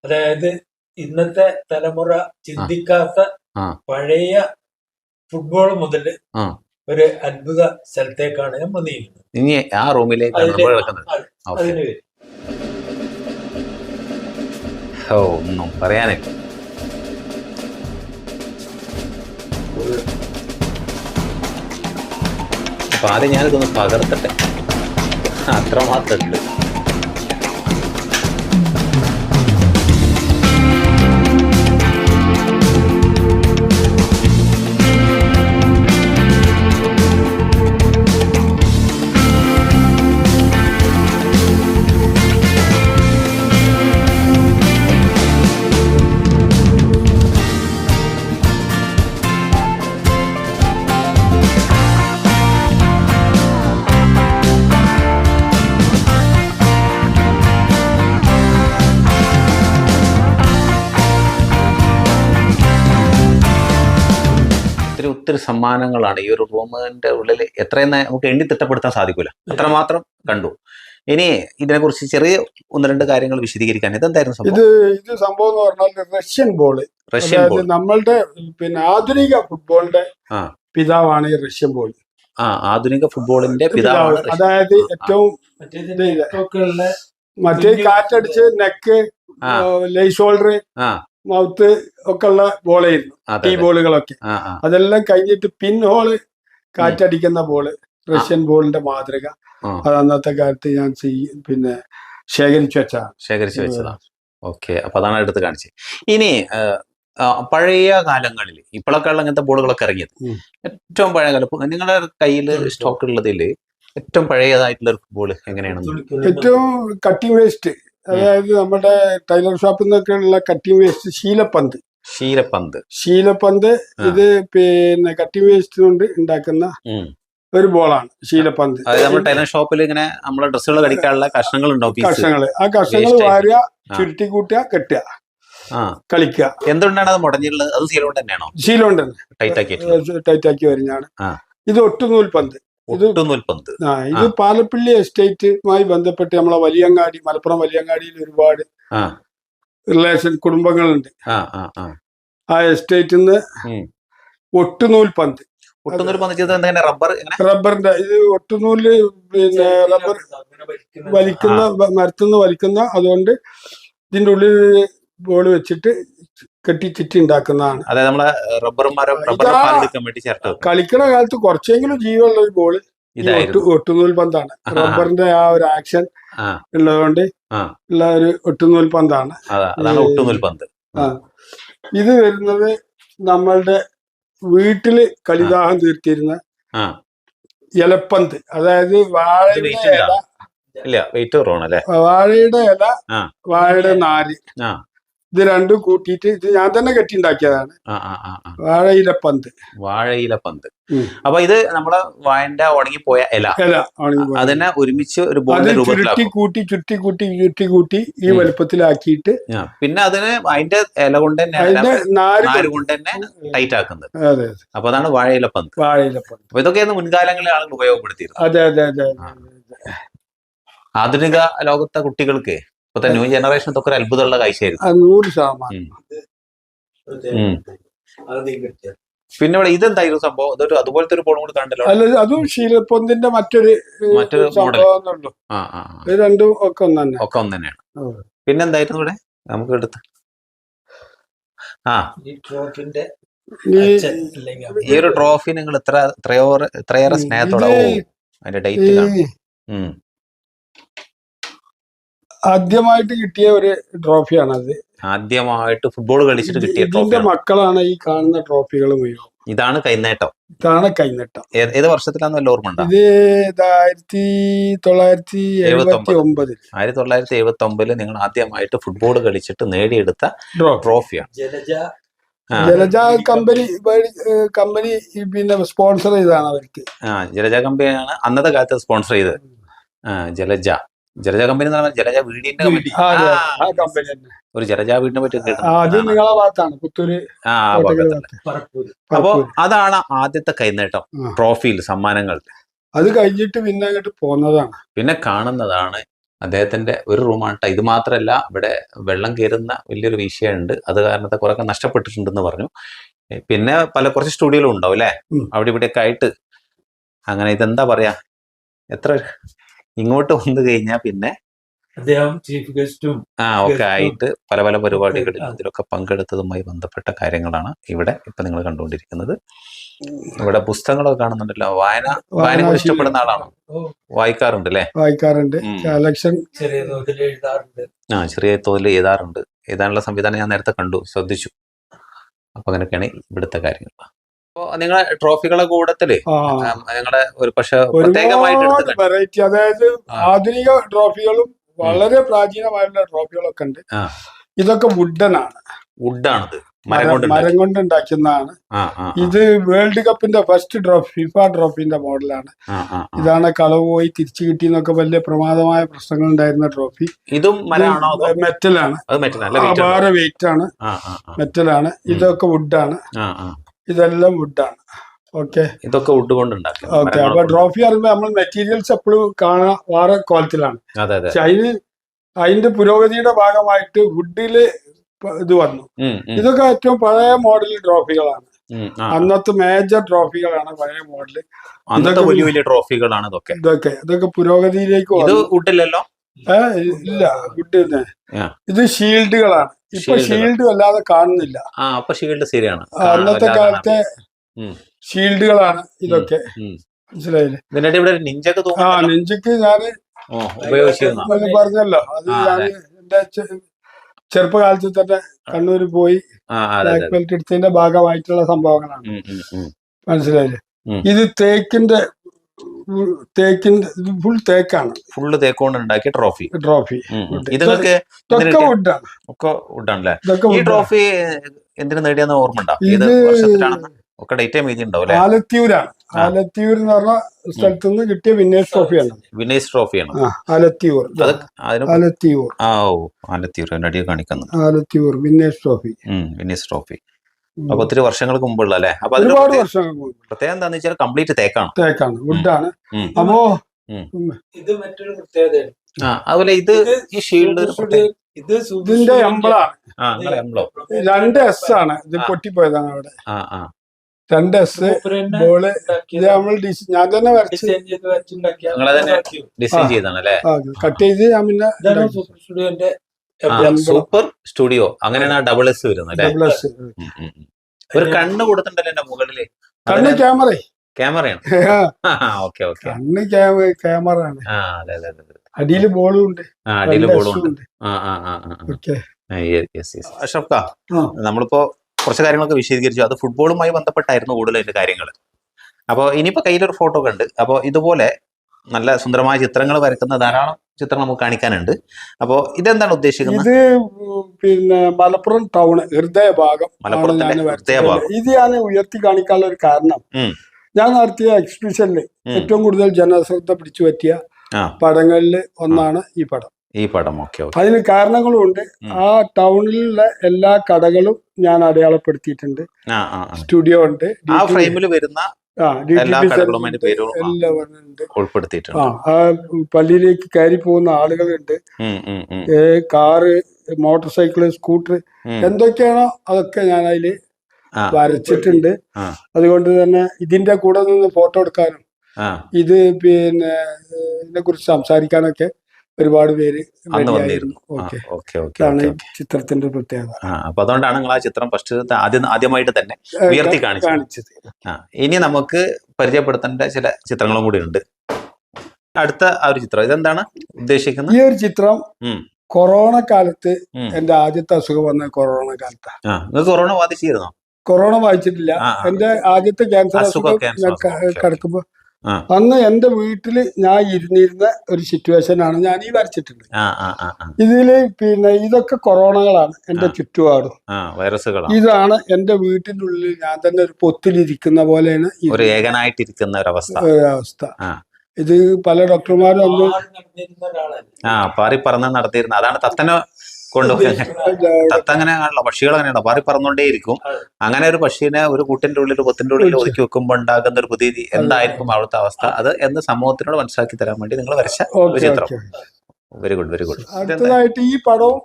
അതായത് ഇന്നത്തെ തലമുറ ചിന്തിക്കാത്ത പഴയ ഫുട്ബോൾ മുതൽ ഒരു അത്ഭുത സ്ഥലത്തേക്കാണ് നമ്മൾ നീങ്ങുന്നത്. ഇനി ആ റൂമിലേക്ക് ഒന്നും പറയാനില്ല. അപ്പൊ ആദ്യം ഞാനിതൊന്ന് പകർത്തട്ടെ, അത്രമാത്രം ഉണ്ട്. ഒത്തിരി സമ്മാനങ്ങളാണ് ഈ ഒരു റൂമിന്റെ ഉള്ളിൽ. എത്രയും നമുക്ക് എണ്ണി തിട്ടപ്പെടുത്താൻ സാധിക്കൂല, അത്രമാത്രം കണ്ടു. ഇനി ഇതിനെ കുറിച്ച് ചെറിയ ഒന്ന് രണ്ട് കാര്യങ്ങൾ വിശദീകരിക്കാൻ. ഇതെന്തായിരുന്നു സംഭവം? ഇത് സംഭവം എന്ന് പറഞ്ഞാൽ റഷ്യൻ ബോൾ. നമ്മളുടെ പിന്നെ ആധുനിക ഫുട്ബോളിന്റെ പിതാവാണ് ഈ റഷ്യൻ ബോൾ. ആധുനിക ഫുട്ബോളിന്റെ പിതാവാണ്. അതായത് ഏറ്റവും മറ്റേ കാറ്റടിച്ച് നെക്ക്, ഷോൾഡർ, മൗത്ത് ഒക്കെ ഉള്ള ബോളായിരുന്നു ടീ ബോളുകളൊക്കെ. അതെല്ലാം കഴിഞ്ഞിട്ട് പിൻ ഹോള് കാറ്റടിക്കുന്ന ബോള്, റഷ്യൻ ബോളിന്റെ മാതൃക. അത് അന്നത്തെ കാലത്ത് ഞാൻ പിന്നെ ശേഖരിച്ചു വെച്ചതാണ്. ഓക്കെ, അപ്പൊ അതാണ് എടുത്ത് കാണിച്ചത്. ഇനി പഴയ കാലങ്ങളിൽ ഇപ്പോഴൊക്കെ ഉള്ള അങ്ങനത്തെ ബോളുകളൊക്കെ ഇറങ്ങിയത്, ഏറ്റവും പഴയ കാലം നിങ്ങളുടെ കയ്യിൽ സ്റ്റോക്ക് ഉള്ളതിൽ ഏറ്റവും പഴയതായിട്ടുള്ള ഒരു ഫുട്ബോൾ എങ്ങനെയാണ്? ഏറ്റവും കട്ടിംഗ് വേസ്റ്റ്, അതായത് നമ്മുടെ ടൈലർ ഷോപ്പിൽ നിന്നൊക്കെ ഉള്ള കട്ടിംഗ് വേസ്റ്റ്, ശീലപ്പന്ത്. ഇത് പിന്നെ കട്ടിംഗ് വേസ്റ്റ് കൊണ്ട് ഉണ്ടാക്കുന്ന ഒരു ബോളാണ് ശീലപ്പന്ത്. ടൈലർ ഷോപ്പിൽ ഇങ്ങനെ നമ്മളെ ഡ്രസ്സുകൾ കടിക്കാനുള്ള കഷ്ണങ്ങൾ ഉണ്ടാവും. ആ കഷ്ണങ്ങൾ വാരുക, ചുരുട്ടി കൂട്ടുക, കെട്ടുക, കളിക്കുക. എന്തുകൊണ്ടാണ് അത് മുടഞ്ഞിട്ടുള്ളത്? അത് ശീലം കൊണ്ട് തന്നെയാണോ? ശീലം കൊണ്ട് തന്നെ ടൈറ്റാക്കി വരുന്നതാണ്. ഇത് ഒട്ടുനൂൽ പന്ത്. ഇത് പാലപ്പള്ളി എസ്റ്റേറ്റുമായി ബന്ധപ്പെട്ട് നമ്മളെ വലിയങ്ങാടി, മലപ്പുറം വലിയങ്ങാടിയിൽ ഒരുപാട് റിലേഷൻ കുടുംബങ്ങളുണ്ട്. ആ എസ്റ്റേറ്റിൽ നിന്ന് ഒട്ടുനൂൽ പന്ത്, റബ്ബറിന്റെ ഇത് ഒട്ടുനൂല്, പിന്നെ റബ്ബർ വലിക്കുന്ന, മരത്തുനിന്ന് വലിക്കുന്ന. അതുകൊണ്ട് ഇതിന്റെ ഉള്ളിൽ ബോള് വെച്ചിട്ട് കെട്ടിച്ചിട്ട് ഉണ്ടാക്കുന്നതാണ്. കളിക്കണ കാലത്ത് കുറച്ചെങ്കിലും ജീവനുള്ള ഒരു ബോള് ഒട്ടുനൂൽ പന്താണ്. റബ്ബറിന്റെ ആ ഒരു ആക്ഷൻ ഉള്ളതുകൊണ്ട് ഉള്ള ഒരു ഒട്ടുനൂൽ പന്താണ്. ഇത് വരുന്നത് നമ്മളുടെ വീട്ടില് കളിദാഹം തീർത്തിരുന്ന ഇലപ്പന്ത്. അതായത് വാഴയുടെ ഇല, വാഴയുടെ നാര്, ഇത് രണ്ടും കൂട്ടിയിട്ട് ഇത് ഞാൻ തന്നെ കെട്ടിണ്ടാക്കിയതാണ്. വാഴയിലപ്പന്ത്. അപ്പൊ ഇത് നമ്മളെ വാഴന്റെ ഉണങ്ങിപ്പോയ ഇല അതിനെ ഒരുമിച്ച് ഒരു ചുരുട്ടി കൂട്ടി ഈ വലുപ്പത്തിലാക്കിയിട്ട് പിന്നെ അതിന് അതിന്റെ ഇല കൊണ്ട് തന്നെ നാര് കൊണ്ട് തന്നെ ടൈറ്റ് ആക്കുന്നത്. അപ്പൊ അതാണ് വാഴയിലപ്പന്ത്. അപ്പൊ ഇതൊക്കെയാണ് മുൻകാലങ്ങളിൽ ആളുകൾ ഉപയോഗപ്പെടുത്തിയിരുന്നത്. അതെ. ആധുനിക ലോകത്തെ കുട്ടികൾക്ക്, ഇപ്പത്തെ ന്യൂ ജനറേഷൻ ഇതൊക്കെ ഒരു അത്ഭുതമുള്ള കാഴ്ചയായിരുന്നു. 100%. പിന്നെ ഇവിടെ ഇതെന്തായിരുന്നു സംഭവം? ഇതൊരു അതുപോലത്തെ ഒരു ബോളും കൂടി കണ്ടല്ലോ. അല്ല, അതും ശീലപ്പൊന്തിന്റെ മറ്റൊരു സംഭവം. ഇത് രണ്ടും ഒക്കെ ഒന്ന് തന്നെ. ഒക്കെ ഒന്ന് തന്നെയാണ്. പിന്നെന്തായിരുന്നു ഇവിടെ നമുക്ക് എടുത്ത്? ഈ ഒരു ട്രോഫി നിങ്ങൾ ഇത്രയേറെ സ്നേഹത്തോടെ അതിന്റെ ഡേറ്റ് ആദ്യമായിട്ട് കിട്ടിയ ഒരു ട്രോഫിയാണ് അത്. ആദ്യമായിട്ട് ഫുട്ബോൾ കളിച്ചിട്ട് കിട്ടിയ ഇതിന്റെ മക്കളാണ് ഈ കാണുന്ന ട്രോഫികൾ മുഴുവൻ. ഇതാണ് കൈനേട്ടം. ഇതാണ് കൈനേട്ടം. ഏത് വർഷത്തിലാന്ന് വല്ല ഓർമ്മ ഉണ്ടോ? ഇത് 1979. 1979 നിങ്ങൾ ആദ്യമായിട്ട് ഫുട്ബോൾ കളിച്ചിട്ട് നേടിയെടുത്ത ട്രോഫിയാണ്. ജലജ കമ്പനി പിന്നെ സ്പോൺസർ ചെയ്താണ് അവർക്ക്. ജലജ കമ്പനിയാണ് അന്നത്തെ കാലത്ത് സ്പോൺസർ ചെയ്തത്. ജലജ കമ്പനി എന്ന് പറഞ്ഞാൽ ജലജ വീടിന്റെ കമ്പനി. ഒരു ജലജ വീടിനെ പറ്റി നിങ്ങളെ ഭാഗത്താണ് പുത്തൂര്. അപ്പോ അതാണ് ആദ്യത്തെ കൈനേട്ടം ട്രോഫിയിൽ, സമ്മാനങ്ങൾ. അത് കഴിഞ്ഞിട്ട് പിന്നെ അങ്ങോട്ട് പോകുന്നതാണ്. പിന്നെ കാണുന്നതാണ് അദ്ദേഹത്തിന്റെ ഒരു റൂമാണ്. ഇത് മാത്രമല്ല, ഇവിടെ വെള്ളം കയറുന്ന വലിയൊരു വിഷയമുണ്ട്. അത് കാരണത്തെ കുറെ നഷ്ടപ്പെട്ടിട്ടുണ്ടെന്ന് പറഞ്ഞു. പിന്നെ കുറച്ച് സ്റ്റുഡിയോകളും ഉണ്ടാവും അല്ലെ അവിടെ ഇവിടെയൊക്കെ ആയിട്ട്. അങ്ങനെ ഇതെന്താ പറയാ, എത്ര ഇങ്ങോട്ട് വന്നു കഴിഞ്ഞാൽ പിന്നെ അദ്ദേഹം ചീഫ് ഗസ്റ്റും ഒക്കെ ആയിട്ട് പല പരിപാടികളിൽ അതിലൊക്കെ പങ്കെടുത്തതുമായി ബന്ധപ്പെട്ട കാര്യങ്ങളാണ് ഇവിടെ ഇപ്പൊ നിങ്ങൾ കണ്ടുകൊണ്ടിരിക്കുന്നത്. ഇവിടെ പുസ്തകങ്ങളൊക്കെ കാണുന്നുണ്ടല്ലോ. വായന ഇഷ്ടപ്പെടുന്ന ആളാണോ? വായിക്കാറുണ്ട് അല്ലെ? വായിക്കാറുണ്ട്. ചെറിയ തോതിൽ എഴുതാറുണ്ട്. എഴുതാനുള്ള സംവിധാനം ഞാൻ നേരത്തെ കണ്ടു, ശ്രദ്ധിച്ചു. അപ്പൊ അങ്ങനെയൊക്കെയാണ് ഇവിടുത്തെ കാര്യങ്ങൾ. അപ്പൊ നിങ്ങളെ ട്രോഫികളെ കൂടത്തില് നിങ്ങളെ ഒരു പ്രത്യേകമായിട്ട് വെറൈറ്റി, അതായത് ആധുനിക ട്രോഫികളും വളരെ പ്രാചീനമായിട്ടുള്ള ട്രോഫികളൊക്കെ ഉണ്ട്. ഇതൊക്കെ വുഡാണിത്, മരം കൊണ്ട് ഉണ്ടാക്കുന്നതാണ്. ഇത് വേൾഡ് കപ്പിന്റെ ഫസ്റ്റ് ട്രോഫി, ഫിഫ ട്രോഫിന്റെ മോഡലാണ്. ഇതാണ് കളവ് പോയി തിരിച്ചു കിട്ടിയെന്നൊക്കെ വലിയ പ്രമാദമായ പ്രശ്നങ്ങൾ ഉണ്ടായിരുന്ന ട്രോഫി. ഇതും മെറ്റലാണ്, വേറെ വെയിറ്റ് ആണ്, മെറ്റലാണ്. ഇതൊക്കെ വുഡാണ്, ഇതെല്ലാം വുഡാണ്. ഓക്കെ, ഇതൊക്കെ വുഡ് കൊണ്ട് ഉണ്ടാക്കും. ഓക്കെ, അപ്പൊ ട്രോഫി പറയുമ്പോ നമ്മൾ മെറ്റീരിയൽസ് എപ്പോഴും കാണാൻ വേറെ കോലത്തിലാണ്. പക്ഷെ അതിന്റെ പുരോഗതിയുടെ ഭാഗമായിട്ട് വുഡില് ഇത് വന്നു. ഇതൊക്കെ ഏറ്റവും പഴയ മോഡൽ ട്രോഫികളാണ്. അന്നത്തെ മേജർ ട്രോഫികളാണ് പഴയ മോഡല്. വലിയ ട്രോഫികളാണ് ഇതൊക്കെ പുരോഗതിയിലേക്ക് വുഡില്ലല്ലോ. ഇല്ല, വുഡ് തന്നെ. ഇത് ഷീൽഡുകളാണ്. ഇപ്പൊ ഷീൽഡ് അല്ലാതെ കാണുന്നില്ല. അന്നത്തെ കാലത്തെ ഷീൽഡുകളാണ് ഇതൊക്കെ. മനസ്സിലായില്ലേ? നെഞ്ചക്ക് ഞാന് പറഞ്ഞല്ലോ, അത് ഞാൻ എന്റെ ചെറുപ്പകാലത്ത് തന്നെ കണ്ണൂര് പോയി ബ്ലാക്ക് ബെൽറ്റ് എടുത്തതിന്റെ ഭാഗമായിട്ടുള്ള സംഭവങ്ങളാണ്. മനസ്സിലായില്ലേ? ഇത് തേക്കിന്റെ ഫുൾ തേക്കാണ്. ഫുള്ള് തേക്കൊണ്ട് ഉണ്ടാക്കിയ ട്രോഫി. ഇതൊക്കെ വുഡാണ്. ഈ ട്രോഫി എന്തിനു നേടിയെന്ന് ഓർമ്മ ഉണ്ടോ? ഒക്കെ ഡേറ്റ് എഴുതി ഉണ്ടാവും. ആലത്തിയൂരാണ്. ആലത്തിയൂർ എന്ന് പറഞ്ഞ സ്ഥലത്ത് നിന്ന് കിട്ടിയ വിന്നേഴ്സ് ട്രോഫിയാണ്. വിന്നേഴ്സ് ട്രോഫിയാണ് ആലത്തിയൂർ. ആലത്തിയൂർ അടിയെ കാണിക്കുന്നത്. Alathiyur winners trophy. Winners trophy. അപ്പൊ ഒത്തിരി വർഷങ്ങൾക്ക് മുമ്പുള്ള അല്ലെ? അപ്പൊ ഒരുപാട് വർഷങ്ങൾക്ക് മുമ്പ്. പ്രത്യേകം എന്താന്ന് വെച്ചാൽ കംപ്ലീറ്റ് തേക്കാണ്, വുഡാണ്. അപ്പോ ഇത് മറ്റൊരു പ്രത്യേകതയാണ്. അതുപോലെ ഇത് ഈ ഷീൽഡ് ഇതിന്റെ എംബ്ലാണ്. 2 S ആണ്. ഇത് പൊട്ടിപ്പോയതാണ് അവിടെ. 2 S ബോള്. ഇത് നമ്മൾ ഞാൻ തന്നെ കട്ട് ചെയ്ത് ഞാൻ പിന്നെ സ്റ്റുഡിയോന്റെ സൂപ്പർ സ്റ്റുഡിയോ, അങ്ങനെയാണ് ആ ഡബിൾ എസ് വരുന്നത്. ഒരു കണ്ണ് കൊടുത്തിട്ടുണ്ടല്ലോ എന്റെ മുകളില്. കണ്ണ് ക്യാമറയാണ്. കണ്ണ് ക്യാമറ ആണ്. അടിയില് ബോളും ഉണ്ട്. അഷ്റഫ് ഖാ, നമ്മളിപ്പോ കുറച്ച് കാര്യങ്ങളൊക്കെ വിശദീകരിച്ചു. അത് ഫുട്ബോളുമായി ബന്ധപ്പെട്ടായിരുന്നു കൂടുതൽ അതിന്റെ കാര്യങ്ങൾ. അപ്പോൾ ഇനിയിപ്പോ കയ്യിലൊരു ഫോട്ടോ ഒക്കെ ഉണ്ട്. അപ്പോൾ ഇതുപോലെ നല്ല സുന്ദരമായ ചിത്രങ്ങൾ വരയ്ക്കുന്ന ധാരാളം ചിത്രം നമുക്ക് കാണിക്കാനുണ്ട്. അപ്പോ ഇതെന്താണ് ഉദ്ദേശിക്കുന്നത്? ഇത് പിന്നെ മലപ്പുറം ടൗൺ ഹൃദയഭാഗം. ഇത് ഞാൻ ഉയർത്തി കാണിക്കാനുള്ള ഒരു കാരണം, ഞാൻ നടത്തിയ എക്സിബിഷനിൽ ഏറ്റവും കൂടുതൽ ജനശ്രദ്ധ പിടിച്ചു പറ്റിയ പടങ്ങളിൽ ഒന്നാണ് ഈ പടം. അതിന് കാരണങ്ങളും ഉണ്ട്. ആ ടൗണിലുള്ള എല്ലാ കടകളും ഞാൻ അടയാളപ്പെടുത്തിയിട്ടുണ്ട്. സ്റ്റുഡിയോ ഉണ്ട്. ആ ഫ്രെയിമിൽ വരുന്ന പള്ളിയിലേക്ക് കയറി പോകുന്ന ആളുകളുണ്ട്. കാറ്, മോട്ടോർ സൈക്കിള്, സ്കൂട്ടർ, എന്തൊക്കെയാണോ അതൊക്കെ ഞാൻ അതില് വരച്ചിട്ടുണ്ട്. അതുകൊണ്ട് തന്നെ ഇതിന്റെ കൂടെ നിന്ന് ഫോട്ടോ എടുക്കാനും ഇത് പിന്നെ ഇതിനെ കുറിച്ച് സംസാരിക്കാനൊക്കെ ഒരുപാട് പേര് റെഡിയായിരുന്നു. ഇതാണ് ചിത്രത്തിന്റെ പ്രത്യേകത. അപ്പൊ അതുകൊണ്ടാണ് നിങ്ങൾ ആ ചിത്രം ഫസ്റ്റ് ആദ്യമായിട്ട് തന്നെ ഉയർത്തി കാണിച്ചത്. ഇനി നമുക്ക് പരിചയപ്പെടുത്തേണ്ട ചില ചിത്രങ്ങളും കൂടി ഉണ്ട്. അടുത്ത ആ ഒരു ചിത്രം ഇതെന്താണ് ഉദ്ദേശിക്കുന്നത്? ഈ ഒരു ചിത്രം കൊറോണ കാലത്ത് എന്റെ ആദ്യത്തെ അസുഖം വന്ന കൊറോണ കാലത്താണ്. കൊറോണ ബാധിച്ചിരുന്നോ? കൊറോണ ബാധിച്ചിട്ടില്ല. എന്റെ ആദ്യത്തെ ക്യാൻസർ അസുഖം കിടക്കുമ്പോ അന്ന് എന്റെ വീട്ടില് ഞാൻ ഇരുന്നിരുന്ന ഒരു സിറ്റുവേഷൻ ആണ് ഞാൻ ഈ വരച്ചിട്ടുണ്ട്. ഇതില് പിന്നെ ഇതൊക്കെ കൊറോണകളാണ് എന്റെ ചുറ്റുപാടും, വൈറസുകളാണ്. ഇതാണ് എന്റെ വീട്ടിനുള്ളിൽ ഞാൻ തന്നെ ഒരു പൊത്തിലിരിക്കുന്ന പോലെയാണ് ഒരു ഏകനായിട്ടിരിക്കുന്ന ഒരവസ്ഥ. ഇത് പല ഡോക്ടർമാരും അന്ന് പാറി പറന്ന് നടത്തിയിരുന്ന, അതാണ് തത്തനെ കൊണ്ടുപോയി. തത്ത അങ്ങനെയാണല്ലോ, പക്ഷികൾ അങ്ങനെയാണോ, പാറി പറന്നുകൊണ്ടേയിരിക്കും. അങ്ങനെ ഒരു പക്ഷീനെ ഒരു കൂട്ടിന്റെ ഉള്ളിൽ, പൊത്തിന്റെ ഉള്ളിൽ ഒതുക്കി വെക്കുമ്പോൾ ഉണ്ടാകുന്ന ഒരു പ്രതീതി എന്തായിരിക്കും അവിടുത്തെ അവസ്ഥ, അത് എന്ന് സമൂഹത്തിനോട് മനസ്സിലാക്കി തരാൻ വേണ്ടി നിങ്ങൾ വരച്ച ഒരു ചിത്രം. Very good, very good. അടുത്തതായിട്ട് ഈ പടവും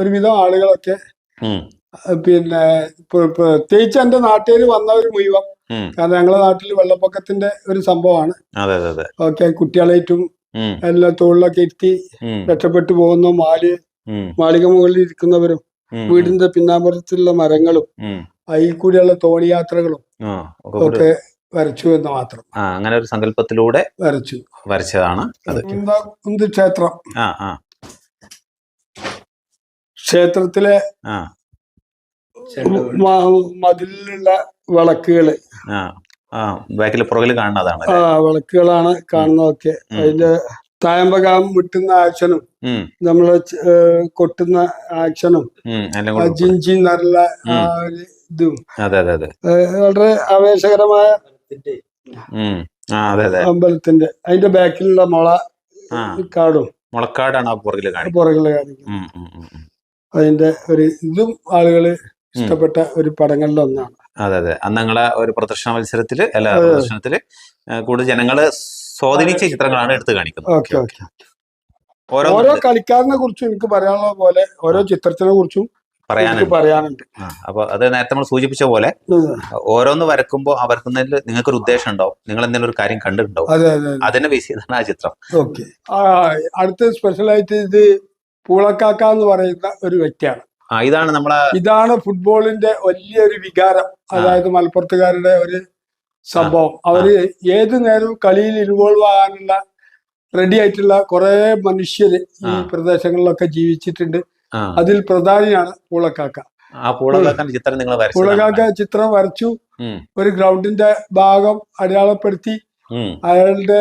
ഒരുവിധം ആളുകളൊക്കെ പിന്നെ പ്രത്യേകിച്ച് എന്റെ നാട്ടിൽ വന്നവർ മുഴുവൻ, കാരണം ഞങ്ങളെ നാട്ടിൽ വെള്ളപ്പൊക്കത്തിന്റെ ഒരു സംഭവമാണ്. ഓക്കെ, കുട്ടികളായിട്ടും എല്ലാ തൊഴിലൊക്കെ ഇരുത്തി രക്ഷപ്പെട്ടു പോകുന്ന മാളിക മുകളിൽ ഇരിക്കുന്നവരും വീടിന്റെ പിന്നാമ്പുറത്തുള്ള മരങ്ങളും അതിൽ കൂടിയുള്ള തോണി യാത്രകളും ഒക്കെ വരച്ചു എന്ന് മാത്രം. അങ്ങനെ ഒരു സങ്കല്പത്തിലൂടെ വരച്ചതാണ് ക്ഷേത്രം. ക്ഷേത്രത്തിലെ മതിലിലുള്ള വിളക്കുകള്, ബാക്കിൽ പുറകിൽ കാണുന്നതാണ്. വിളക്കുകളാണ് കാണുന്നതൊക്കെ. അതിന്റെ തായമ്പകം വിട്ടുന്ന ആക്ഷനും നമ്മള് കൊട്ടുന്ന ആക്ഷനും ജിഞ്ചി നല്ല ഇതും വളരെ ആവേശകരമായ അമ്പലത്തിന്റെ അതിന്റെ ബാക്കിലുള്ള കാടും മുളക്കാടാണ് പുറകില് കാണിക്കുന്നത്. അതിന്റെ ഒരു ഇതും ആളുകള് ഇഷ്ടപ്പെട്ട ഒരു പടങ്ങളിൽ ഒന്നാണ്. അതെ. അന്ന് നിങ്ങളെ ഒരു പ്രദർശനത്തില് കൂടുതൽ ജനങ്ങള് സ്വാധീനിച്ച ചിത്രങ്ങളാണ് എടുത്തു കാണിക്കുന്നത്. ഓരോ കളിക്കാരനെ കുറിച്ചും എനിക്ക് പറയാനുള്ള പോലെ ഓരോ ചിത്രത്തിനെ കുറിച്ചും പറയാനുണ്ട്. അപ്പൊ അത് നേരത്തെ നമ്മൾ സൂചിപ്പിച്ച പോലെ ഓരോന്ന് വരക്കുമ്പോ അവർക്കുന്നതിൽ നിങ്ങൾക്കൊരു ഉദ്ദേശം ഉണ്ടാവും, നിങ്ങൾ എന്തെങ്കിലും ഒരു കാര്യം കണ്ടിട്ടുണ്ടാവും, അതിനെ ബേസ് ചെയ്താണ് ആ ചിത്രം. ഓക്കെ. അടുത്ത സ്പെഷ്യലായിട്ട് ഇത് പൂളക്കാക്ക എന്ന് പറയുന്ന ഒരു വ്യക്തിയാണ്. ഇതാണ് ഫുട്ബോളിന്റെ വലിയൊരു വികാരം. അതായത് മലപ്പുറത്തുകാരുടെ ഒരു സംഭവം. അവര് ഏത് നേരവും കളിയിൽ ഇൻവോൾവ് ആകാനുള്ള റെഡി ആയിട്ടുള്ള കുറെ മനുഷ്യര് ഈ പ്രദേശങ്ങളിലൊക്കെ ജീവിച്ചിട്ടുണ്ട്. അതിൽ പ്രധാനിയാണ് പൂളക്കാക്ക. പൂളക്കാക്ക ചിത്രം വരച്ചു. ഒരു ഗ്രൗണ്ടിന്റെ ഭാഗം അടയാളപ്പെടുത്തി, അയാളുടെ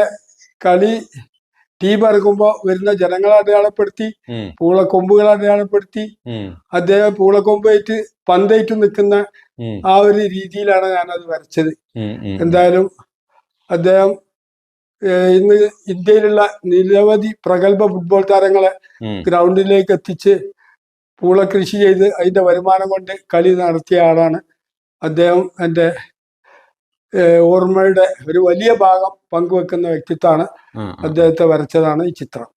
കളി ടീം ഇറങ്ങുമ്പോ വരുന്ന ജനങ്ങളെ അടയാളപ്പെടുത്തി, പൂളക്കൊമ്പുകളെ അടയാളപ്പെടുത്തി, അദ്ദേഹം പൂളക്കൊമ്പായിട്ട് പന്തേറ്റ് നിൽക്കുന്ന ആ ഒരു രീതിയിലാണ് ഞാനത് വരച്ചത്. എന്തായാലും അദ്ദേഹം ഇന്ന് ഇന്ത്യയിലുള്ള നിരവധി പ്രഗത്ഭ ഫുട്ബോൾ താരങ്ങളെ ഗ്രൗണ്ടിലേക്ക് എത്തിച്ച് പൂള കൃഷി ചെയ്ത് അതിന്റെ വരുമാനം കൊണ്ട് കളി നടത്തിയ ആളാണ് അദ്ദേഹം. എൻ്റെ ഓർമ്മയുടെ ഒരു വലിയ ഭാഗം പങ്കുവെക്കുന്ന വ്യക്തിത്വമാണ്. അദ്ദേഹത്തെ വരച്ചതാണ് ഈ ചിത്രം.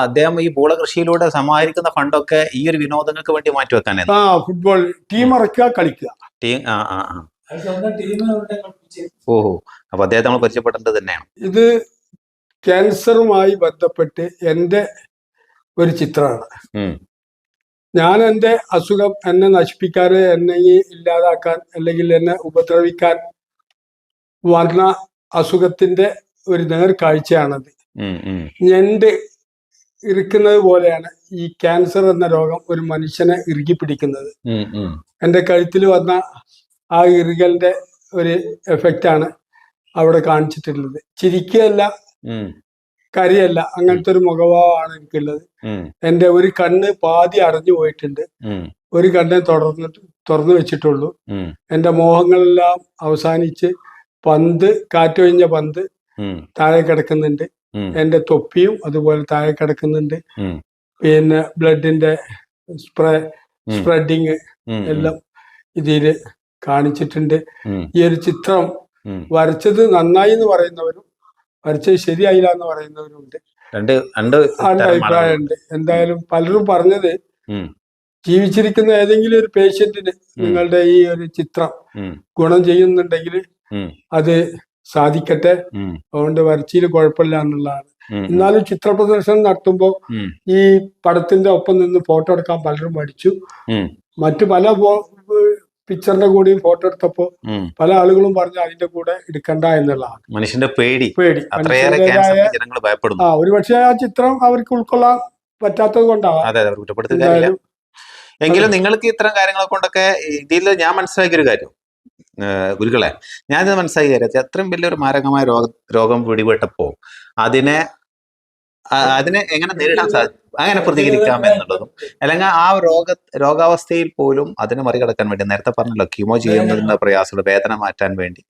അദ്ദേഹം ഈ പൂള കൃഷിയിലൂടെ സമാഹരിക്കുന്ന ഫണ്ടൊക്കെ ഈ ഒരു വിനോദങ്ങൾക്ക് വേണ്ടി മാറ്റിവെക്കാൻ ഫുട്ബോൾ ടീം ഇറക്കുക, കളിക്കുക. ഓഹോ, അപ്പൊ അദ്ദേഹത്തെ നമ്മൾ പരിചയപ്പെടേണ്ടത് തന്നെയാണ്. ഇത് ക്യാൻസറുമായി ബന്ധപ്പെട്ട് എൻ്റെ ഒരു ചിത്രമാണ്. ഞാൻ എൻ്റെ അസുഖം എന്നെ നശിപ്പിക്കാതെ, എന്നെ ഇല്ലാതാക്കാൻ അല്ലെങ്കിൽ എന്നെ ഉപദ്രവിക്കാൻ വന്ന അസുഖത്തിന്റെ ഒരു നേർക്കാഴ്ചയാണത്. ഞണ്ട് ഇരിക്കുന്നത് പോലെയാണ് ഈ ക്യാൻസർ എന്ന രോഗം ഒരു മനുഷ്യനെ ഇറുകി പിടിക്കുന്നത്. എൻ്റെ കഴുത്തിൽ വന്ന ആ ഇറുകലിന്റെ ഒരു എഫക്റ്റ് ആണ് അവിടെ കാണിച്ചിട്ടുള്ളത്. ചിരിക്കുകയല്ല, കരിയല്ല, അങ്ങനത്തെ ഒരു മുഖഭാവമാണ് എനിക്കുള്ളത്. എൻ്റെ ഒരു കണ്ണ് പാതി അടഞ്ഞു പോയിട്ടുണ്ട്, ഒരു കണ്ണെ തുറന്നു വെച്ചിട്ടുള്ളൂ. എൻ്റെ മോഹങ്ങളെല്ലാം അവസാനിച്ച് കാറ്റൊഴിഞ്ഞ പന്ത് താഴെ കിടക്കുന്നുണ്ട്. എൻ്റെ തൊപ്പിയും അതുപോലെ താഴെ കിടക്കുന്നുണ്ട്. പിന്നെ ബ്ലഡിന്റെ സ്പ്രെഡിങ് എല്ലാം ഇതില് കാണിച്ചിട്ടുണ്ട്. ഈ ഒരു ചിത്രം വരച്ചത് നന്നായി എന്ന് പറയുന്നവരും വരച്ചത് ശരിയായില്ല എന്ന് പറയുന്നവരും ഉണ്ട്. അഭിപ്രായമുണ്ട്. എന്തായാലും പലരും പറഞ്ഞത് ജീവിച്ചിരിക്കുന്ന ഏതെങ്കിലും ഒരു പേഷ്യന്റിന് നിങ്ങളുടെ ഈ ഒരു ചിത്രം ഗുണം ചെയ്യുന്നുണ്ടെങ്കിൽ അത് സാധിക്കട്ടെ. അതുകൊണ്ട് വരച്ചില് കുഴപ്പമില്ല എന്നുള്ളതാണ്. എന്നാലും ചിത്ര പ്രദർശനം നടത്തുമ്പോൾ ഈ പടത്തിന്റെ ഒപ്പം നിന്ന് ഫോട്ടോ എടുക്കാൻ പലരും പഠിച്ചു. മറ്റു പല പിക്ചറിന്റെ കൂടെയും ഫോട്ടോ എടുത്തപ്പോ പല ആളുകളും പറഞ്ഞു അതിന്റെ കൂടെ എടുക്കണ്ട എന്നുള്ളതാണ്. മനുഷ്യന്റെ പേടി ഒരു പക്ഷേ ആ ചിത്രം അവർക്ക് ഉൾക്കൊള്ളാൻ പറ്റാത്തത് കൊണ്ടാവാം. എങ്കിലും നിങ്ങൾക്ക് ഇത്തരം കാര്യങ്ങളെ കൊണ്ടൊക്കെ ഇതിൽ ഞാൻ മനസ്സിലാക്കിയൊരു കാര്യം ഗുരുക്കളെ, ഞാനിത് മനസ്സിലാക്കിയ കാര്യം, അത്രയും വലിയൊരു മാരകമായ രോഗം പിടിപെട്ടപ്പോ അതിനെ എങ്ങനെ നേരിടാൻ സാധിക്കും, അങ്ങനെ പ്രതികരിക്കാം എന്നുള്ളതും, അല്ലെങ്കിൽ ആ രോഗാവസ്ഥയിൽ പോലും അതിനെ മറികടക്കാൻ വേണ്ടി, നേരത്തെ പറഞ്ഞല്ലോ കീമോ ചെയ്യുന്നതിന്റെ പ്രയാസങ്ങൾ, വേദന മാറ്റാൻ വേണ്ടി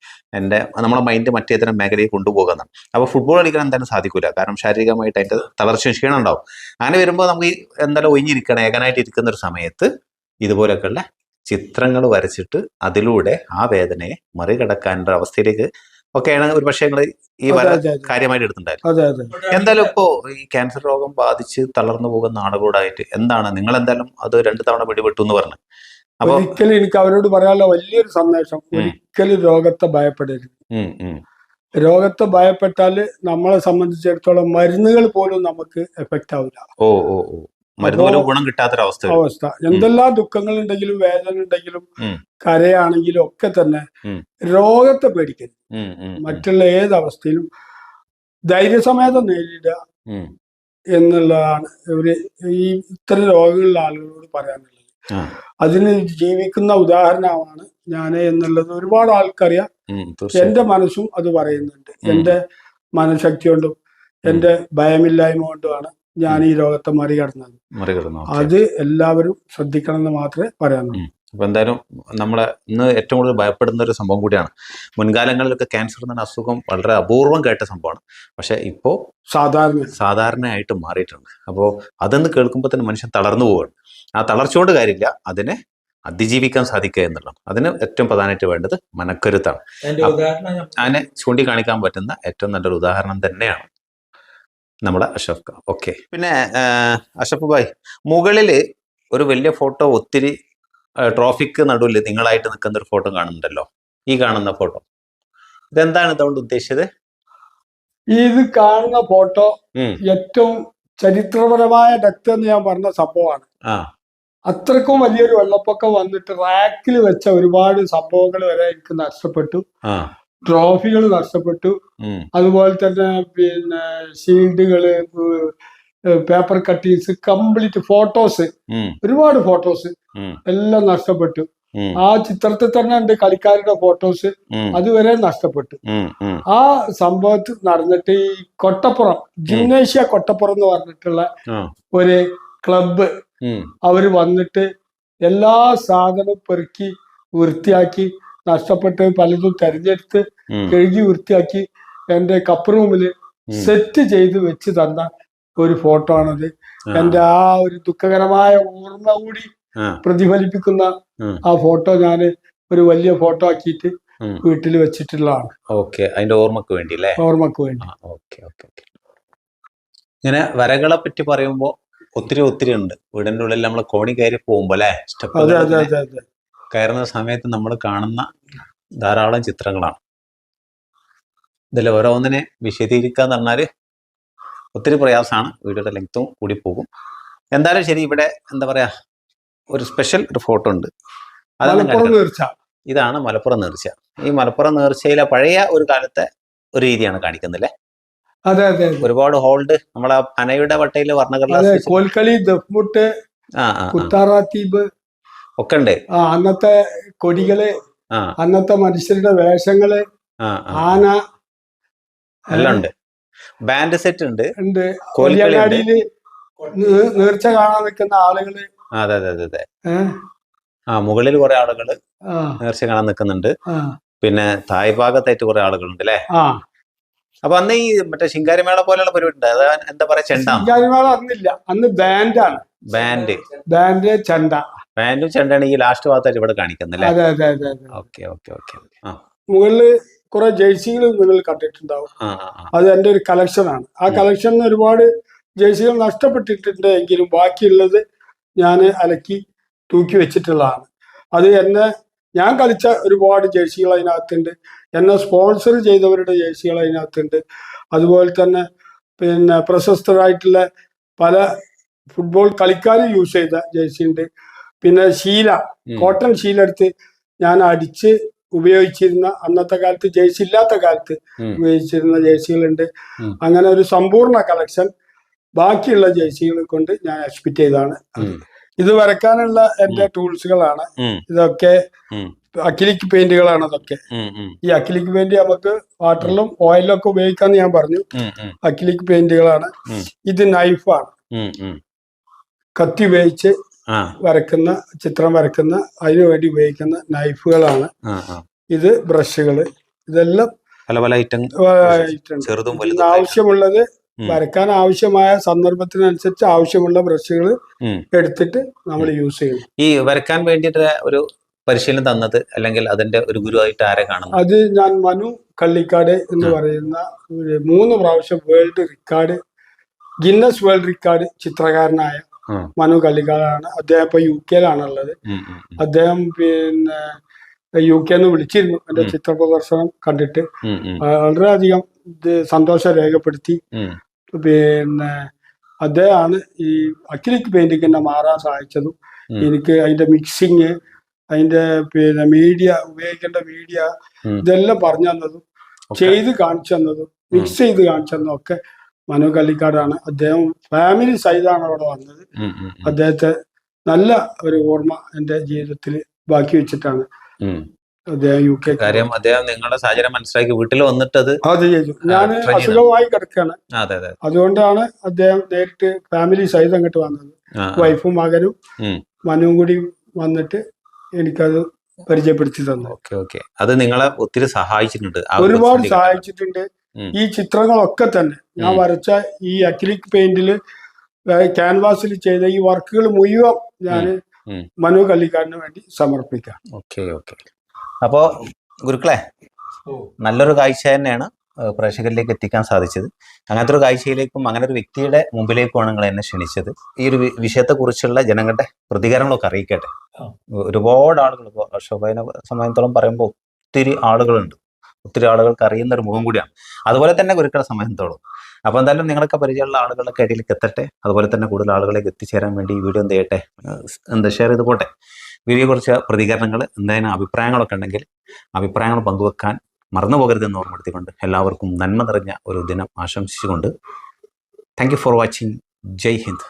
നമ്മളെ മൈൻഡ് മറ്റേതരം മേഖലയിൽ കൊണ്ടുപോകുന്നതാണ്. അപ്പോൾ ഫുട്ബോൾ കളിക്കാൻ എന്തായാലും സാധിക്കില്ല, കാരണം ശാരീരികമായിട്ട് അതിന്റെ തളർച്ചയും ക്ഷീണം ഉണ്ടാവും. അങ്ങനെ വരുമ്പോൾ നമുക്ക് എന്തായാലും ഒഴിഞ്ഞിരിക്കണം, ഏകനായിട്ട് ഇരിക്കുന്ന ഒരു സമയത്ത് ഇതുപോലെയൊക്കെയുള്ള ചിത്രങ്ങൾ വരച്ചിട്ട് അതിലൂടെ ആ വേദനയെ മറികടക്കാനുള്ള അവസ്ഥയിലേക്ക് ഒക്കെയാണ് ഒരു പക്ഷേ നിങ്ങൾ ഈ കാര്യമായിട്ട് എടുത്തിട്ടുണ്ടായിരുന്നു. എന്തായാലും ഇപ്പോ ഈ ക്യാൻസർ രോഗം ബാധിച്ച് തളർന്നു പോകുന്ന ആളുകളോടായിട്ട് എന്താണ് നിങ്ങൾ എന്തായാലും അത് 2 തവണ പിടിപെട്ടു എന്ന് പറഞ്ഞു. അപ്പൊ ഒരിക്കലും എനിക്ക് അവരോട് പറയാനുള്ള വലിയൊരു സന്ദേശം, ഒരിക്കലും രോഗത്തെ ഭയപ്പെടരുത്. രോഗത്തെ ഭയപ്പെട്ടാല് നമ്മളെ സംബന്ധിച്ചിടത്തോളം മരുന്നുകൾ പോലും നമുക്ക് എഫക്റ്റ് ആവില്ല. ഗുണം കിട്ടാത്തൊരവസ്ഥ. എന്തെല്ലാം ദുഃഖങ്ങൾ ഉണ്ടെങ്കിലും വേദന ഉണ്ടെങ്കിലും കരയാണെങ്കിലും ഒക്കെ തന്നെ രോഗത്തെ പേടിക്കരുത്. മറ്റുള്ള ഏതവസ്ഥയിലും ധൈര്യസമേതം നേരിടുക എന്നുള്ളതാണ് ഈ ഇത്തരം രോഗങ്ങളുള്ള ആളുകളോട് പറയാനുള്ളത്. അതിന് ജീവിക്കുന്ന ഉദാഹരണമാണ് ഞാൻ എന്നുള്ളത് ഒരുപാട് ആൾക്കറിയാം. എന്റെ മനസ്സും അത് പറയുന്നുണ്ട്. എന്റെ മനഃശക്തി കൊണ്ടും എന്റെ ഭയമില്ലായ്മ കൊണ്ടുമാണ് ഞാൻ ഈ രോഗത്തെ മറികടന്നത്. അത് എല്ലാവരും ശ്രദ്ധിക്കണം എന്ന് മാത്രമേ പറയാനുള്ളൂ. അപ്പൊ എന്തായാലും നമ്മളെ ഇന്ന് ഏറ്റവും കൂടുതൽ ഭയപ്പെടുന്ന ഒരു സംഭവം കൂടിയാണ്. മുൻകാലങ്ങളിലൊക്കെ ക്യാൻസർ എന്ന അസുഖം വളരെ അപൂർവം കേട്ട സംഭവമാണ്, പക്ഷെ ഇപ്പോ സാധാരണയായിട്ട് മാറിയിട്ടുണ്ട്. അപ്പോൾ അതെന്ന് കേൾക്കുമ്പോൾ തന്നെ മനുഷ്യൻ തളർന്നു പോവുകയാണ്. ആ തളർച്ച കൊണ്ട് കാര്യമില്ല, അതിനെ അതിജീവിക്കാൻ സാധിക്കുക എന്നുള്ളതാണ്. അതിന് ഏറ്റവും പ്രധാനമായിട്ട് വേണ്ടത് മനക്കരുത്താണ്. അതിനെ ചൂണ്ടിക്കാണിക്കാൻ പറ്റുന്ന ഏറ്റവും നല്ലൊരു ഉദാഹരണം തന്നെയാണ് നമ്മുടെ അഷഫ് ഖാൻ. ഓക്കെ, പിന്നെ അഷഫ് ഭായ്, മുകളില് ഒരു വലിയ ഫോട്ടോ, ഒത്തിരി ട്രോഫിക്ക് നടുവിൽ നിങ്ങളായിട്ട് നിൽക്കുന്ന ഒരു ഫോട്ടോ കാണുന്നുണ്ടല്ലോ, ഈ കാണുന്ന ഫോട്ടോ, ഇതെന്താണ് ഇതുകൊണ്ട് ഉദ്ദേശിച്ചത്? ഇത് കാണുന്ന ഫോട്ടോ ഏറ്റവും ചരിത്രപരമായ ഡെത്ത് എന്ന് ഞാൻ പറഞ്ഞ സംഭവമാണ്. അത്രക്കും വലിയൊരു വെള്ളപ്പൊക്കം വന്നിട്ട് റാക്കിൽ വെച്ച ഒരുപാട് സംഭവങ്ങൾ വരെ എനിക്ക് നഷ്ടപ്പെട്ടു. ട്രോഫികൾ നഷ്ടപ്പെട്ടു. അതുപോലെ തന്നെ പിന്നെ ഷീൽഡുകള്, പേപ്പർ കട്ടിങ്സ്, കംപ്ലീറ്റ് ഫോട്ടോസ്, ഒരുപാട് ഫോട്ടോസ് എല്ലാം നഷ്ടപ്പെട്ടു. ആ ചിത്രത്തിൽ തന്നെ ഉണ്ട് കളിക്കാരുടെ ഫോട്ടോസ്, അതുവരെ നഷ്ടപ്പെട്ടു. ആ സംഭവത്തിൽ നടന്നിട്ട് ഈ കൊട്ടപ്പുറം, ജിംനേഷ്യ കൊട്ടപ്പുറം എന്ന് പറഞ്ഞിട്ടുള്ള ഒരു ക്ലബ്ബ്, അവര് വന്നിട്ട് എല്ലാ സാധനവും പെറുക്കി വൃത്തിയാക്കി, നഷ്ടപ്പെട്ട് പലതും തെരഞ്ഞെടുത്ത് കഴുകി വൃത്തിയാക്കി എന്റെ കപ്പ് റൂമില് സെറ്റ് ചെയ്ത് വെച്ച് തന്ന ഒരു ഫോട്ടോ ആണത്. എന്റെ ആ ഒരു ദുഃഖകരമായ ഓർമ്മ കൂടി പ്രതിഫലിപ്പിക്കുന്ന ആ ഫോട്ടോ ഞാന് ഒരു വലിയ ഫോട്ടോ ആക്കിയിട്ട് വീട്ടിൽ വെച്ചിട്ടുള്ളതാണ്. അതിന്റെ ഓർമ്മക്ക് വേണ്ടി അല്ലേ? ഓർമ്മക്ക് വേണ്ടി. ഇങ്ങനെ വരകളെ പറ്റി പറയുമ്പോ ഒത്തിരി ഉണ്ട്. വീടിന്റെ ഉള്ളിൽ നമ്മൾ കോണി കയറി പോകുമ്പോ അല്ലെ, കയറുന്ന സമയത്ത് നമ്മൾ കാണുന്ന ധാരാളം ചിത്രങ്ങളാണ്. ഇതിൽ ഓരോന്നിനെ വിശദീകരിക്കുക എന്ന് പറഞ്ഞാല് ഒത്തിരി പ്രയാസമാണ്, വീഡിയോയുടെ ലെങ്ത്തും കൂടി പോകും. എന്തായാലും ശരി, ഇവിടെ എന്താ പറയാ, ഒരു സ്പെഷ്യൽ ഒരു ഫോട്ടോ ഉണ്ട്. ഇതാണ് മലപ്പുറം നേർച്ച. ഈ മലപ്പുറം നേർച്ചയിലെ പഴയ ഒരു കാലത്തെ ഒരു രീതിയാണ് കാണിക്കുന്നില്ലേ? അതെ അതെ. ഒരുപാട് ഹോൾഡ്, നമ്മളെ പനയുടെ വട്ടയില് വർണ്ണകടലാസ്, കോൽക്കളി, ദഫ്മുട്ട്, കുത്താറാത്തീബ് ഒക്കെ ഉണ്ട്. അന്നത്തെ കൊടികള്, അന്നത്തെ മനുഷ്യരുടെ വേഷങ്ങള്, ആന എല്ലാം ഉണ്ട്. ബാൻഡ് സെറ്റ് ഉണ്ട്. കോലിയങ്ങാടിയില് നേർച്ച കാണാൻ നിൽക്കുന്ന ആളുകള്. അതെ അതെ അതെ അതെ. മുകളിൽ കുറെ ആളുകള് നേർച്ച കാണാൻ നിൽക്കുന്നുണ്ട്. പിന്നെ തായ് ഭാഗത്തായിട്ട് കുറെ ആളുകളുണ്ട് അല്ലെ? അപ്പൊ അന്ന് ഈ മറ്റേ ശിങ്കാരിമേള പോലെയുള്ള പരിപാടി ഉണ്ട്. അതാ എന്താ പറയാ, ചെണ്ട? ശിങ്കാരിമേള അന്നില്ല, അന്ന് ബാൻഡാണ്. ബാൻഡ് ചെണ്ട. ബാൻഡും ചെണ്ടയാണ് ഈ ലാസ്റ്റ് ഭാഗത്തായിട്ട് ഇവിടെ കാണിക്കുന്നല്ലേ? അതെ അതെ അതെ. Okay okay okay. മുകളില് കുറെ ജേഴ്സികൾ നിങ്ങൾ കണ്ടിട്ടുണ്ടാവും. അത് എന്റെ ഒരു കളക്ഷനാണ്. ആ കളക്ഷനിൽ ഒരുപാട് ജേഴ്സികൾ നഷ്ടപ്പെട്ടിട്ടുണ്ട് എങ്കിലും ബാക്കിയുള്ളത് ഞാൻ അലക്കി തൂക്കി വെച്ചിട്ടുള്ളതാണ്. അത് ഞാൻ കളിച്ച ഒരുപാട് ജേഴ്സികൾ അതിനകത്തുണ്ട്, എന്നെ സ്പോൺസർ ചെയ്തവരുടെ ജേഴ്സികൾ അതിനകത്തുണ്ട്. അതുപോലെ തന്നെ പിന്നെ പ്രശസ്തരായിട്ടുള്ള പല ഫുട്ബോൾ കളിക്കാർ യൂസ് ചെയ്ത ജേഴ്സി ഉണ്ട്. പിന്നെ കോട്ടൺ ശീല എടുത്ത് ഞാൻ അടിച്ച് ഉപയോഗിച്ചിരുന്ന, അന്നത്തെ കാലത്ത് ജേഴ്സി ഇല്ലാത്ത കാലത്ത് ഉപയോഗിച്ചിരുന്ന ജേഴ്സികളുണ്ട്. അങ്ങനെ ഒരു സമ്പൂർണ്ണ കളക്ഷൻ ബാക്കിയുള്ള ജേഴ്സികളെ കൊണ്ട് ഞാൻ എക്സ്പെക്ട് ചെയ്തതാണ്. ഇത് വരക്കാനുള്ള എന്റെ ടൂൾസുകളാണ്. ഇതൊക്കെ അക്രിലിക് പെയിന്റുകളാണ്. അതൊക്കെ ഈ അക്രിലിക് പെയിന്റ് നമുക്ക് വാട്ടറിലും ഓയിലും ഒക്കെ ഉപയോഗിക്കാന്ന് ഞാൻ പറഞ്ഞു. അക്രിലിക് പെയിന്റുകളാണ്. ഇത് നൈഫാണ്, കത്തി ഉപയോഗിച്ച് വരക്കുന്ന, ചിത്രം വരക്കുന്ന, അതിനു വേണ്ടി ഉപയോഗിക്കുന്ന നൈഫുകളാണ്. ഇത് ബ്രഷുകള്, ഇതെല്ലാം പല പല ഐറ്റം ആവശ്യമുള്ളത് വരക്കാൻ ആവശ്യമായ സന്ദർഭത്തിനനുസരിച്ച് ആവശ്യമുള്ള ബ്രഷുകൾ എടുത്തിട്ട് നമ്മൾ യൂസ് ചെയ്യും. ഈ വരക്കാൻ വേണ്ടിയിട്ട് ഒരു പരിശീലനം തന്നത് അല്ലെങ്കിൽ അതിന്റെ ഒരു ഗുരുവായിട്ട് ആരെ കാണുന്നു? അത് ഞാൻ മനു കള്ളിക്കാട് എന്ന് പറയുന്ന 3 പ്രാവശ്യം ഗിന്നസ് വേൾഡ് റിക്കാർഡ് ചിത്രകാരനായ മനു കള്ളിക്കാടാണ്. അദ്ദേഹം ഇപ്പൊ UK-യിലാണുള്ളത്. അദ്ദേഹം പിന്നെ UK-ന്ന് വിളിച്ചിരുന്നു എന്റെ ചിത്ര പ്രദർശനം കണ്ടിട്ട്. വളരെയധികം സന്തോഷം രേഖപ്പെടുത്തി. പിന്നെ അദ്ദേഹമാണ് ഈ അക്രിലിക് പെയിന്റിങ്ങിനെ മാറാൻ സഹായിച്ചതും എനിക്ക് അതിന്റെ മിക്സിങ്, അതിന്റെ പിന്നെ ഉപയോഗിക്കേണ്ട മീഡിയ ഇതെല്ലാം പറഞ്ഞു തന്നതും ചെയ്ത് കാണിച്ചു തന്നതും മിക്സ് ചെയ്ത് കാണിച്ചു തന്നതും ഒക്കെ മനു കള്ളിക്കാടാണ്. അദ്ദേഹം ഫാമിലി സഹിതമാണ് അവിടെ വന്നത്. അദ്ദേഹത്തെ നല്ല ഒരു ഓർമ്മ എന്റെ ജീവിതത്തിൽ ബാക്കി വെച്ചിട്ടാണ് അദ്ദേഹം UK. കാര്യം അദ്ദേഹം നിങ്ങളുടെ സാഹചര്യം മനസ്സിലാക്കി വീട്ടിൽ വന്നിട്ട് അത് ചെയ്തു. ഞാൻ അസുഖമായി കിടക്കാണ്, അതുകൊണ്ടാണ് അദ്ദേഹം നേരിട്ട് ഫാമിലി സഹിതം അങ്ങോട്ട് വന്നത്. വൈഫും മകനും മനുവും കൂടി വന്നിട്ട് എനിക്കത് പരിചയപ്പെടുത്തി തന്നു. അത് നിങ്ങളെ ഒത്തിരി സഹായിച്ചിട്ടുണ്ട്, ഒരുപാട് സഹായിച്ചിട്ടുണ്ട്. ഈ ചിത്രങ്ങളൊക്കെ തന്നെ ഞാൻ വരച്ച ഈ അക്രിലിക് പെയിന്റിൽ ക്യാൻവാസിൽ ചെയ്ത ഈ വർക്കുകൾ മുഴുവൻ ഞാൻ മനു കള്ളിക്കാടിന് വേണ്ടി സമർപ്പിക്കാം. അപ്പോ ഗുരുക്കളെ, നല്ലൊരു കാഴ്ച തന്നെയാണ് പ്രേക്ഷകരിലേക്ക് എത്തിക്കാൻ സാധിച്ചത്. അങ്ങനത്തെ ഒരു കാഴ്ചയിലേക്കും അങ്ങനെ ഒരു വ്യക്തിയുടെ മുമ്പിലേക്കുമാണ് നിങ്ങൾ എന്നെ ക്ഷണിച്ചത്. ഈ ഒരു വിഷയത്തെക്കുറിച്ചുള്ള ജനങ്ങളുടെ പ്രതികരണങ്ങളൊക്കെ അറിയിക്കട്ടെ. ഒരുപാട് ആളുകൾ ഇപ്പോൾ ശോഭന സമയത്തോളം പറയുമ്പോൾ ഒത്തിരി ആളുകളുണ്ട്, ഒത്തിരി ആളുകൾക്ക് അറിയുന്ന ഒരു മുഖം കൂടിയാണ്. അതുപോലെ തന്നെ ഗുരുക്കളുടെ സമയത്തോളം. അപ്പോൾ എന്തായാലും നിങ്ങളൊക്കെ പരിചയമുള്ള ആളുകളൊക്കെ ഇടയിലേക്ക് എത്തട്ടെ. അതുപോലെ തന്നെ കൂടുതൽ ആളുകളിലേക്ക് എത്തിച്ചേരാൻ വേണ്ടി ഈ വീഡിയോ എന്ത് ചെയ്യട്ടെ, ഷെയർ ചെയ്ത് പോട്ടെ. വീഡിയോയെക്കുറിച്ച് പ്രതികരണങ്ങൾ, എന്തായാലും അഭിപ്രായങ്ങളൊക്കെ ഉണ്ടെങ്കിൽ അഭിപ്രായങ്ങൾ പങ്കുവെക്കാൻ മറന്നു പോകരുതെന്ന് ഓർമ്മപ്പെടുത്തിക്കൊണ്ട് എല്ലാവർക്കും നന്മ നിറഞ്ഞ ഒരു ദിനം ആശംസിച്ചുകൊണ്ട് താങ്ക് യു ഫോർ വാച്ചിങ്. ജയ് ഹിന്ദ്.